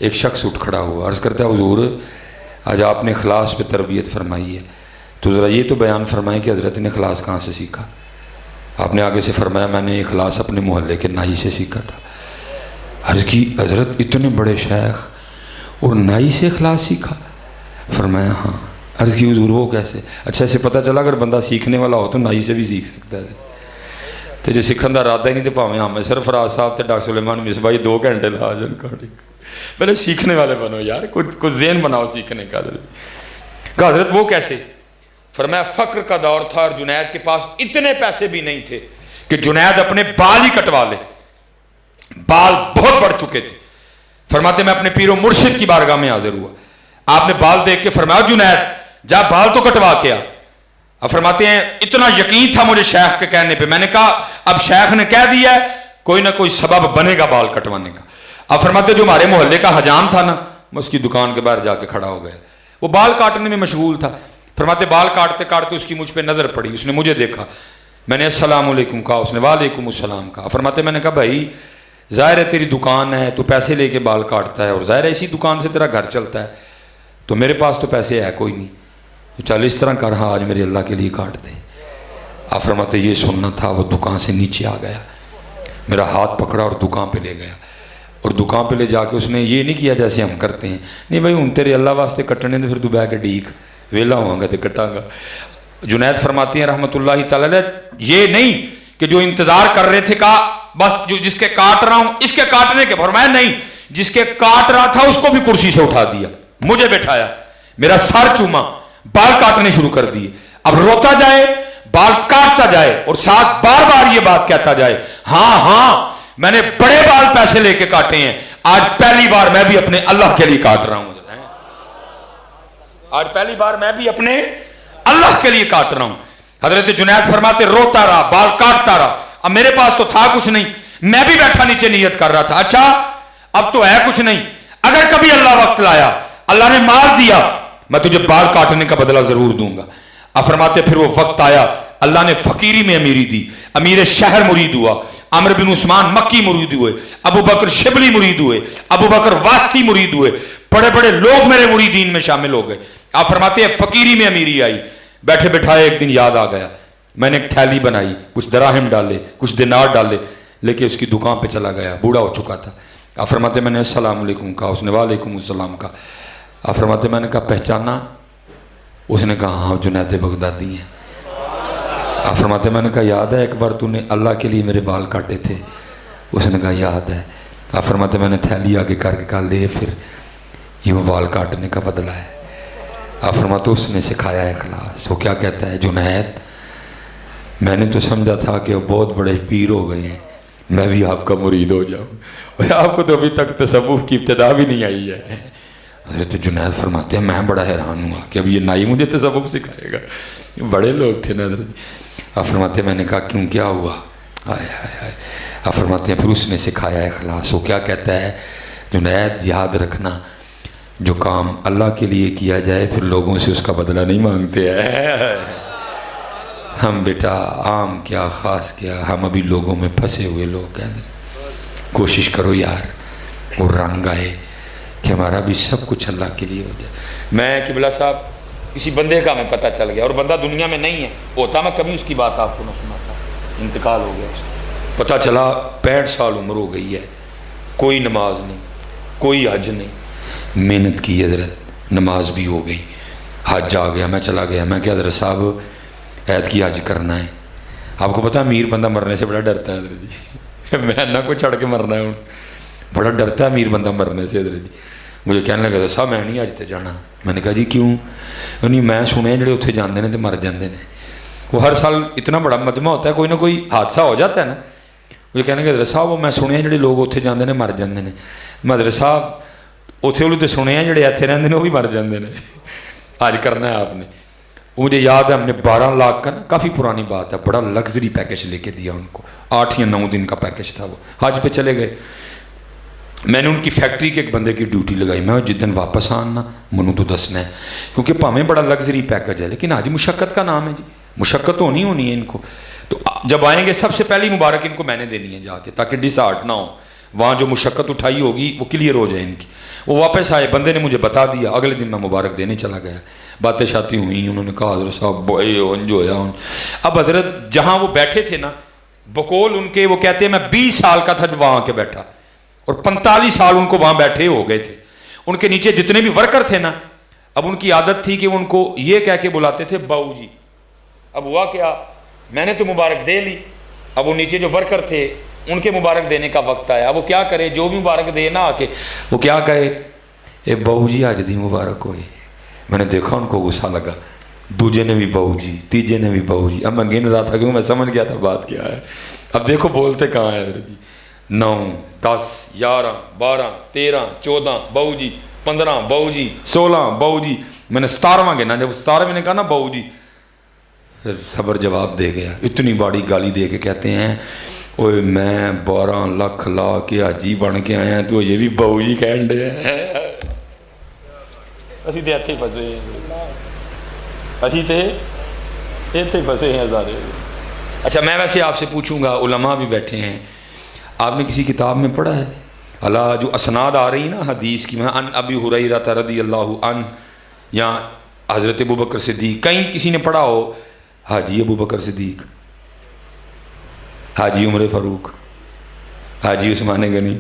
ایک شخص اٹھ کھڑا ہوا، عرض کرتا ہے حضور آج آپ نے اخلاص پہ تربیت فرمائی ہے، تو ذرا یہ تو بیان فرمائیں کہ حضرت نے اخلاص کہاں سے سیکھا؟ آپ نے آگے سے فرمایا میں نے اخلاص اپنے محلے کے نائی سے سیکھا تھا۔ عرض کی حضرت اتنے بڑے شیخ اور نائی سے اخلاص سیکھا؟ فرمایا ہاں۔ عرض کی حضور وہ کیسے؟ اچھا اسے پتہ چلا اگر بندہ سیکھنے والا ہو تو نائی سے بھی سیکھ سکتا ہے، تو جو سیکھن دا ارادہ ہی نہیں تو پاویں ہمیں سرفراز صاحب تے ڈاکٹر سلیمان مصباح 2 گھنٹے لا جان کھڑے، پہلے سیکھنے والے بنو یار، کچھ ذہن بناؤ سیکھنے کا۔ کہا حضرت وہ کیسے؟ فرمایا فقر کا دور تھا اور جنید کے پاس اتنے پیسے بھی نہیں تھے کہ جنید اپنے بال ہی کٹوا لے، بال بہت بڑھ چکے تھے۔ فرماتے میں اپنے پیر و مرشد کی بارگاہ میں حاضر ہوا، آپ نے بال دیکھ کے فرمایا جنید جا بال تو کٹوا کے آ۔ اب فرماتے ہیں اتنا یقین تھا مجھے شیخ کے کہنے پہ، میں نے کہا اب شیخ نے کہہ دیا ہے کوئی نہ کوئی سبب بنے گا بال کٹوانے کا۔ اب فرماتے جو ہمارے محلے کا حجام تھا نا، میں اس کی دکان کے باہر جا کے کھڑا ہو گیا، وہ بال کاٹنے میں مشغول تھا۔ فرماتے بال کاٹتے کاٹتے اس کی مجھ پہ نظر پڑی، اس نے مجھے دیکھا، میں نے السلام علیکم کہا، اس نے وعلیکم السلام کہا۔ فرماتے میں نے کہا بھائی ظاہر ہے تیری دکان ہے، تو پیسے لے کے بال کاٹتا ہے اور ظاہر ہے اسی دکان سے تیرا گھر چلتا ہے، تو میرے پاس تو پیسے ہے کوئی نہیں، تو چل اس طرح کر ہاں آج میرے اللہ کے لیے کاٹ دے۔ آپ فرماتے یہ سننا تھا، وہ دکان سے نیچے آ گیا، میرا ہاتھ پکڑا اور دکان پہ لے گیا، اور دکان پہ لے جا کے اس نے یہ نہیں کیا جیسے ہم کرتے ہیں، نہیں بھائی ہوں تیرے اللہ واسطے کٹنے تو پھر تو بہ کے ڈیک ویلا ہوں گا تو کٹاں گا۔ جنید فرماتے ہیں رحمۃ اللہ تعالی یہ نہیں کہ جو انتظار کر رہے تھے کہا بس جو جس کے کاٹ رہا ہوں اس کے کاٹنے کے، فرمایا نہیں جس کے کاٹ رہا تھا اس کو بھی کرسی سے اٹھا دیا، مجھے بٹھایا، میرا سر چوما، بال کاٹنے شروع کر دیے، اب روتا جائے بال کاٹتا جائے اور ساتھ بار بار یہ بات کہتا جائے ہاں ہاں میں نے بڑے بال پیسے لے کے کاٹے ہیں، آج پہلی بار میں بھی اپنے اللہ کے لیے کاٹ رہا ہوں، آج پہلی بار میں بھی اپنے اللہ کے لیے کاٹ رہا ہوں۔ حضرت جنید فرماتے روتا رہا، بال کاٹتا رہا، اب میرے پاس تو تھا کچھ نہیں، میں بھی بیٹھا نیچے نیت کر رہا تھا اچھا اب تو ہے کچھ نہیں، اگر کبھی اللہ وقت لایا اللہ نے مال دیا میں تجھے بال کاٹنے کا بدلہ ضرور دوں گا۔ اب فرماتے پھر وہ وقت آیا، اللہ نے فقیری میں امیری دی، امیر شہر مرید ہوا، عمرو بن عثمان مکی مرید ہوئے، ابو بکر شبلی مرید ہوئے، ابو بکر واسطی مرید ہوئے، بڑے بڑے لوگ میرے مریدین میں شامل ہو گئے۔ آپ فرماتے ہیں فقیری میں امیری آئی، بیٹھے بٹھائے ایک دن یاد آ گیا، میں نے ایک تھیلی بنائی، کچھ دراہم ڈالے کچھ دینار ڈالے، لے کے اس کی دکان پہ چلا گیا، بوڑھا ہو چکا تھا۔ آپ فرماتے میں نے السلام علیکم کہا، اس نے وعلیکم السلام کہا۔ آپ فرماتے میں نے کہا پہچانا؟ اس نے کہا ہاں جنید بغدادی ہیں۔ آپ فرماتے میں نے کہا یاد ہے ایک بار تو نے اللہ کے لیے میرے بال کاٹے تھے؟ اس نے کہا یاد ہے۔ آپ فرماتے میں نے تھیلی آگے کر کے کہا لے پھر یہ وہ بال کاٹنے کا بدلہ ہے۔ آپ فرماتے اس نے سکھایا ہے اخلاص، وہ کیا کہتا ہے جنید میں نے تو سمجھا تھا کہ وہ بہت بڑے پیر ہو گئے ہیں، میں بھی آپ کا مرید ہو جاؤں، اور آپ کو تو ابھی تک تصوف کی ابتدا بھی نہیں آئی ہے۔ حضرت جنید فرماتے ہیں میں بڑا حیران ہوا کہ اب یہ نائی مجھے تصوف سکھائے گا، بڑے لوگ تھے نا حضرت۔ آپ فرماتے ہیں میں نے کہا کیوں کیا ہوا؟ آئے آئے آئے۔ آپ فرماتے ہیں پھر اس نے سکھایا ہے اخلاص، وہ کیا کہتا ہے جنید یاد رکھنا جو کام اللہ کے لیے کیا جائے پھر لوگوں سے اس کا بدلہ نہیں مانگتے ہیں، ہم بیٹا عام کیا خاص کیا ہم ابھی لوگوں میں پھنسے ہوئے لوگ ہیں۔ کوشش کرو یار وہ رنگ آئے کہ ہمارا بھی سب کچھ اللہ کے لیے ہو جائے۔ میں قبلہ صاحب کسی بندے کا ہمیں پتہ چل گیا اور بندہ دنیا میں نہیں ہے، ہوتا میں کبھی اس کی بات آپ کو نہ سناتا، انتقال ہو گیا، پتہ چلا 65 سال عمر ہو گئی ہے، کوئی نماز نہیں کوئی حج نہیں، محنت کی حضرت نماز بھی ہو گئی، حج آ گیا، میں چلا گیا، میں کہ حضرت صاحب عید کی حج کرنا ہے۔ آپ کو پتہ امیر بندہ مرنے سے بڑا ڈرتا ہے حضرت جی، میں نہ کوئی چھڑ کے مرنا ہے، بڑا ڈرتا ہے امیر بندہ مرنے سے حضرت جی۔ مجھے کہنے لگا صاحب میں نہیں اج تے جانا. میں نے کہا جی کیوں؟ نہیں میں سنے جڑے اتنے جاندے نے تو مر جاندے نے. وہ ہر سال اتنا بڑا مجمع ہوتا ہے, کوئی نہ کوئی حادثہ ہو جاتا ہے نا. مجھے کہنے لگا صاحب وہ میں سنے جڑے لوگ اتنے جاندے نے مر جاندے نے. میں صاحب اتنے والے تو سنے جڑے اتنے رہندے نے وہ بھی مر جاندے نے. آج کرنا ہے آپ نے. مجھے یاد ہے ہم نے 12 لاکھ کا نا, کافی پرانی بات ہے, بڑا لگژری پیکج لے کے دیا ان کو. 8 یا 9 دن کا پیکج تھا. وہ حج پہ چلے گئے. میں نے ان کی فیکٹری کے ایک بندے کی ڈیوٹی لگائی. میں جس دن واپس آنا منو تو دسنا ہے, کیونکہ پاویں بڑا لگژری پیکج ہے لیکن آج مشقت کا نام ہے جی. مشقت ہونی ہے ان کو. تو جب آئیں گے سب سے پہلی مبارک ان کو میں نے دینی ہے جا کے, تاکہ ڈس آرٹ نہ ہو. وہاں جو مشقت اٹھائی ہوگی وہ کلیئر ہو جائے ان کی. وہ واپس آئے, بندے نے مجھے بتا دیا. اگلے دن میں مبارک دینے چلا گیا. باتیں شاتی ہوئیں, انہوں نے کہا حضرت صاحب جو ہے. اب حضرت جہاں وہ بیٹھے تھے نا, بقول ان کے, وہ کہتے ہیں میں 20 سال کا تھا جب وہاں کے بیٹھا, اور 45 سال ان کو وہاں بیٹھے ہو گئے تھے. ان کے نیچے جتنے بھی ورکر تھے نا, اب ان کی عادت تھی کہ ان کو یہ کہہ کے بلاتے تھے باؤ جی. اب ہوا کیا, میں نے تو مبارک دے لی, اب وہ نیچے جو ورکر تھے ان کے مبارک دینے کا وقت آیا. اب وہ کیا کرے, جو بھی مبارک دے نا آ کے وہ کیا کہے, اے باؤ جی آج دی مبارک ہوئے. میں نے دیکھا ان کو غصہ لگا. دوجے نے بھی باؤ جی, تیجے نے بھی باؤ جی. اب میں گن رہا تھا کیوں, میں سمجھ گیا تھا بات کیا ہے. اب دیکھو بولتے کہاں ہے حضرت جی. 9 10 11 12 13 14 باؤ جی, 15 باؤ جی, 16 باؤ جی. میں نے 17واں گنا. جب 17ویں نے کہا نا باؤ جی, پھر صبر جواب دے گیا. اتنی بڑی گالی دے کے کہتے ہیں اوے میں 12 لاکھ لا کے حاجی بن کے آیا تو یہ بھی باؤ جی کہن دے ہیں. اسی تے اتھے پھسے ہیں, اسی تے اتھے پھسے ہیں ہزارے. اچھا میں ویسے آپ سے پوچھوں گا, علماء بھی بیٹھے ہیں, آپ نے کسی کتاب میں پڑھا ہے اللہ جو اسناد آ رہی نا حدیث کی, میں ان ابی ہریرہ رضی اللہ عنہ یا حضرت ابوبکر صدیق, کہیں کسی نے پڑھا ہو حاجی ابوبکر صدیق, حاجی عمر فاروق, حاجی عثمان غنی,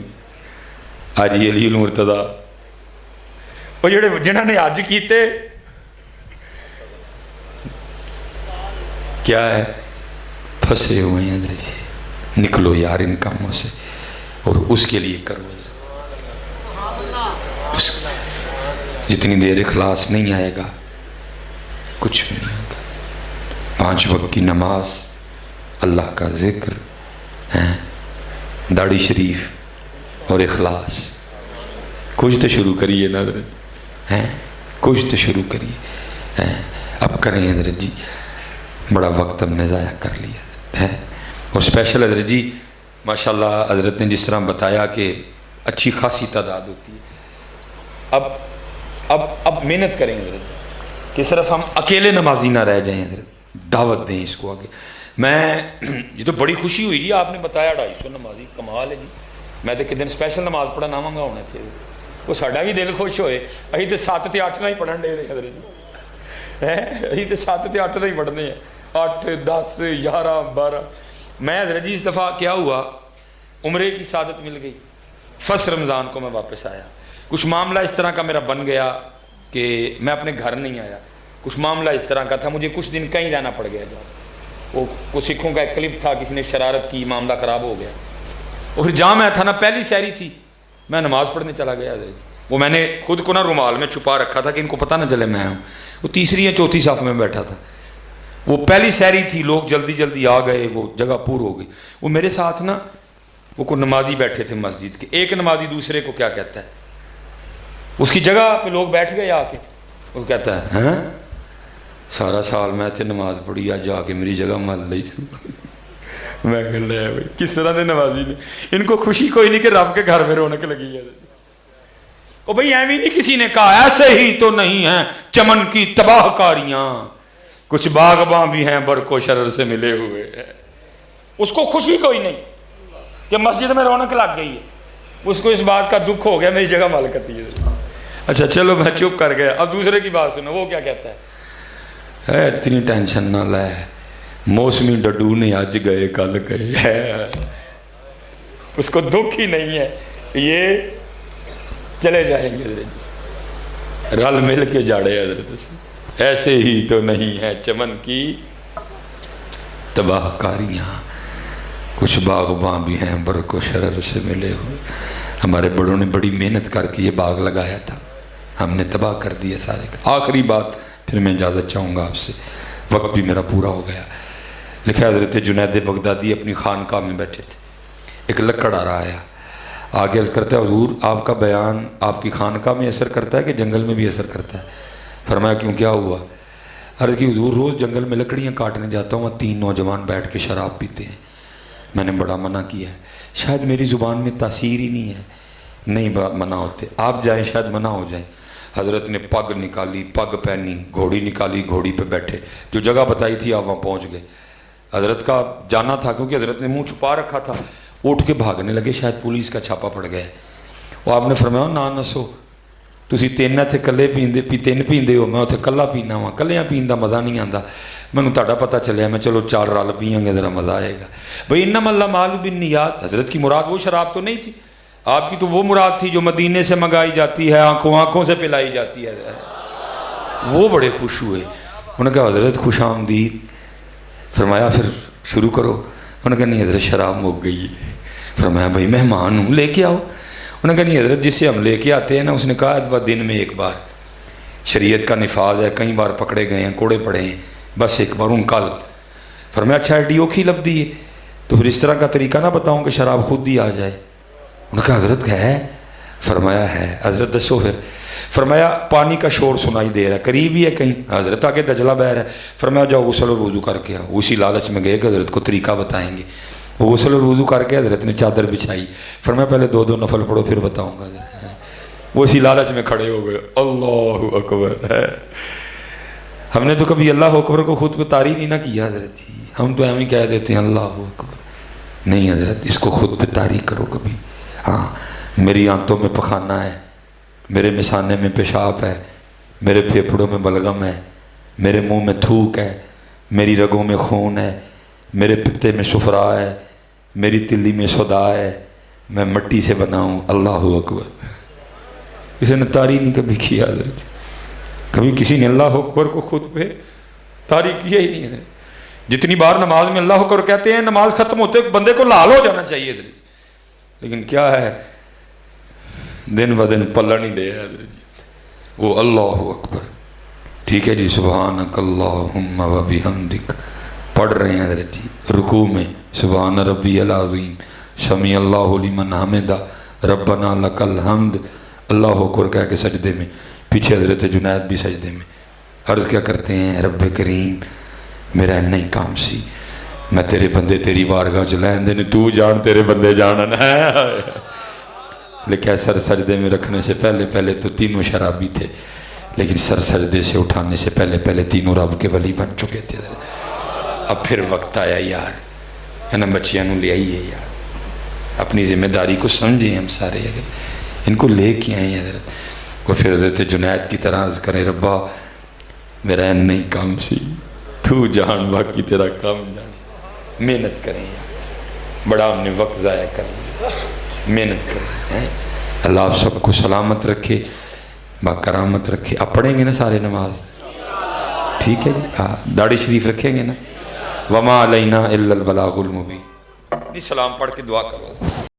حاجی علی المرتضیٰ, وہ جنہوں نے حج کیتے کیا ہے پھنسے ہوئے ہیں حضرت جی. نکلو یار ان کاموں سے, اور اس کے لیے کرو. جتنی دیر اخلاص نہیں آئے گا کچھ بھی نہیں ہوگا. 5 وقت کی نماز, اللہ کا ذکر, داڑھی شریف اور اخلاص, کچھ تو شروع کریے نا حضرت, کچھ تو شروع کریے. اب کریں حضرت جی, بڑا وقت ہم نے ضائع کر لیا ہے. اور اسپیشل حضرت جی ماشاءاللہ حضرت نے جس طرح بتایا کہ اچھی خاصی تعداد ہوتی ہے. اب محنت کریں حضرت کہ صرف ہم اکیلے نمازی نہ رہ جائیں حضرت, دعوت دیں اس کو آگے. میں یہ تو بڑی خوشی ہوئی جی, آپ نے بتایا 250 نمازی, کمال ہے جی. میں تو ایک دن اسپیشل نماز پڑھا نہ منگا ہونے تھے, وہ ساڈا بھی دل خوش ہوئے. ابھی تو 7 تے 8 نہ ہی پڑھن دے حضرت جی, ابھی تو 7 تے 8 نہ ہی پڑھنے ہیں, 8 10 11 12. میں حضرت جی اس دفعہ کیا ہوا, عمرے کی سعادت مل گئی, فرسٹ رمضان کو میں واپس آیا. کچھ معاملہ اس طرح کا میرا بن گیا کہ میں اپنے گھر نہیں آیا. کچھ معاملہ اس طرح کا تھا, مجھے کچھ دن کہیں رہنا پڑ گیا. جہاں وہ کچھ سکھوں کا ایک کلپ تھا, کسی نے شرارت کی, معاملہ خراب ہو گیا. اور پھر جہاں میں تھا نا, پہلی سحری تھی, میں نماز پڑھنے چلا گیا. وہ میں نے خود کو نا رومال میں چھپا رکھا تھا کہ ان کو پتہ نہ چلے میں ہوں. وہ 3 یا 4 صف میں بیٹھا تھا. وہ پہلی سحری تھی, لوگ جلدی جلدی آ گئے, وہ جگہ پور ہو گئی. وہ میرے ساتھ نا وہ کوئی نمازی بیٹھے تھے مسجد کے, ایک نمازی دوسرے کو کیا کہتا ہے, اس کی جگہ پہ لوگ بیٹھ گئے آ کے. وہ کہتا ہے ہاں سارا سال میں تے نماز پڑھی, آج جا کے میری جگہ مل لی سو. میں کہہ رہا بھائی کس طرح دے نمازی نے, ان کو خوشی کوئی نہیں کہ رب کے گھر میں رونق لگی ہے. او بھائی ایویں نہیں کسی نے کہا, ایسے ہی تو نہیں ہیں چمن کی تباہ کاریاں, کچھ باغباں بھی ہیں برق و شرر سے ملے ہوئے ہیں. اس کو خوشی کوئی نہیں کہ مسجد میں رونق لگ گئی ہے, اس کو اس بات کا دکھ ہو گیا میری جگہ مال کرتی ہے. اچھا چلو میں چپ کر گیا. اب دوسرے کی بات سنو, وہ کیا کہتا ہے, اتنی ٹینشن نہ لے, موسمی ڈڈو نے آج گئے کل گئے. اس کو دکھ ہی نہیں ہے, یہ چلے جائیں گے رل مل کے جاڑے حضرت سے. ایسے ہی تو نہیں ہے چمن کی تباہ کاریاں, کچھ باغباں بھی ہیں برق و شرر سے ملے ہوئے. ہمارے بڑوں نے بڑی محنت کر کے یہ باغ لگایا تھا، ہم نے تباہ کر دیا سارے کا۔ آخری بات پھر میں اجازت چاہوں گا آپ سے، وقت بھی میرا پورا ہو گیا۔ لکھا حضرت جنید بغدادی اپنی خانقاہ میں بیٹھے تھے، ایک لکڑ آ رہا آیا، آگے عرض کرتا ہے حضور آپ کا بیان آپ کی خانقاہ میں اثر کرتا ہے کہ جنگل میں بھی اثر کرتا ہے؟ فرمایا کیوں، کیا ہوا؟ عرض کی حضور روز جنگل میں لکڑیاں کاٹنے جاتا ہوں، وہاں 3 نوجوان بیٹھ کے شراب پیتے ہیں، میں نے بڑا منع کیا ہے، شاید میری زبان میں تاثیر ہی نہیں ہے، نہیں منع ہوتے، آپ جائیں شاید منع ہو جائیں۔ حضرت نے پگ نکالی، پگ پہنی، گھوڑی نکالی، گھوڑی پہ بیٹھے، جو جگہ بتائی تھی آپ وہاں پہنچ گئے۔ حضرت کا جانا تھا کیونکہ حضرت نے منہ چھپا رکھا تھا، اٹھ کے بھاگنے لگے، شاید پولیس کا چھاپا پڑ گیا۔ وہ آپ نے فرمایا نہ نسو، تسی 3 اتنے کلے پیندے 3 پیندے ہو، میں اتنے کلا پینا وا، کلیاں پین دا مزہ نہیں آتا، مینوں تہاڈا پتہ چلیا، میں چلو 4 رل پیئیں گے ذرا مزہ آئے گا۔ بھئی انما الاعمال بالنیات، حضرت کی مراد وہ شراب تو نہیں تھی، آپ کی تو وہ مراد تھی جو مدینے سے منگائی جاتی ہے، آنکھوں سے پلائی جاتی ہے۔ وہ بڑے خوش ہوئے، انہوں نے کہا حضرت خوش آمدید۔ فرمایا پھر شروع کرو، انہوں نے کہا نہیں حضرت شراب مک گئی۔ فرمایا بھائی مہمان ہوں، لے کے آؤ۔ انہوں نے کہا نہیں حضرت جسے ہم لے کے آتے ہیں نا، اس نے کہا ادبا دن میں 1 بار، شریعت کا نفاذ ہے، کئی بار پکڑے گئے ہیں، کوڑے پڑے ہیں، بس 1 بار، ان کل۔ فرمایا اچھا ایڈی اوکھی لب دی ہے، تو پھر اس طرح کا طریقہ نہ بتاؤں کہ شراب خود ہی آ جائے۔ انہوں نے کہا حضرت ہے؟ فرمایا ہے۔ حضرت دسو پھر۔ فرمایا پانی کا شور سنائی دے رہا ہے، قریب ہی ہے کہیں؟ حضرت آگے دجلہ بہہ رہا ہے۔ فرمایا جاؤ غسل اور وضو کر کے آؤ۔ اسی لالچ میں گئے کہ حضرت کو طریقہ بتائیں گے، وہ غسل اور وضو کر کے حضرت نے چادر بچھائی۔ فرمایا پہلے 2 نفل پڑھو پھر بتاؤں گا۔ وہ اسی لالچ میں کھڑے ہو گئے، اللہ اکبر ہے۔ ہم نے تو کبھی اللہ اکبر کو خود کو طاری نہیں نہ کیا حضرت جی، ہم تو ایویں کہہ دیتے ہیں اللہ اکبر، نہیں حضرت اس کو خود پہ طاری کرو کبھی۔ ہاں میری آنتوں میں پخانہ ہے، میرے مثانے میں پیشاب ہے، میرے پھیپھڑوں میں بلغم ہے، میرے منہ میں تھوک ہے، میری رگوں میں خون ہے، میرے پتے میں صفرا ہے، میری تلی میں صدا ہے، میں مٹی سے بنا ہوں، اللہ اکبر۔ کسی نے طاری نہیں کبھی کیا حضرت، کبھی کسی نے اللہ اکبر کو خود پہ طاری کیا ہی نہیں حضرت۔ جتنی بار نماز میں اللہ اکبر کہتے ہیں، نماز ختم ہوتے بندے کو لال ہو جانا چاہیے حضرت، لیکن کیا ہے دن بدن پلہ نہیں لے حضرت جی، وہ اللہ اکبر۔ ٹھیک ہے جی، سبحانک اللہم و بحمدک پڑھ رہے ہیں حضرت جی، رکوع میں سبحان ربی العظیم سمیع اللہ لمن حمدہ ربنا لک الحمد، اللہ اکبر کہہ کے سجدے میں، پیچھے حضرت جنید بھی سجدے میں عرض کیا کرتے ہیں، رب کریم میرا نہیں کام سی، میں تیرے بندے تیری بارگاہ چ لین دینے، تو جان تیرے بندے جانن ہے۔ لیکن سر سجدے میں رکھنے سے پہلے تو 3 شرابی تھے، لیکن سر سجدے سے اٹھانے سے پہلے 3 رب کے ولی بن چکے تھے۔ اب پھر وقت آیا یار، ہے نا، بچیاں نو لے آئیے یار، اپنی ذمہ داری کو سمجھیں، ہم سارے اگر ان کو لے کے آئیں حضرت، اور پھر حضرت جنید کی طرح عرض کریں ربا میرا نہیں کام سی، تو جان باقی تیرا کام جان۔ محنت کریں یار، بڑا ہم نے وقت ضائع کر لیا، محنت کریں۔ اللہ آپ سب کو سلامت رکھے، با کرامت رکھے۔ آپ پڑھیں گے نا سارے نماز؟ ٹھیک ہے جی، ہاں داڑھی شریف رکھیں گے نا؟ وما علینا الا البلاغ المبین۔ نہیں سلام پڑھ کے دعا کرو۔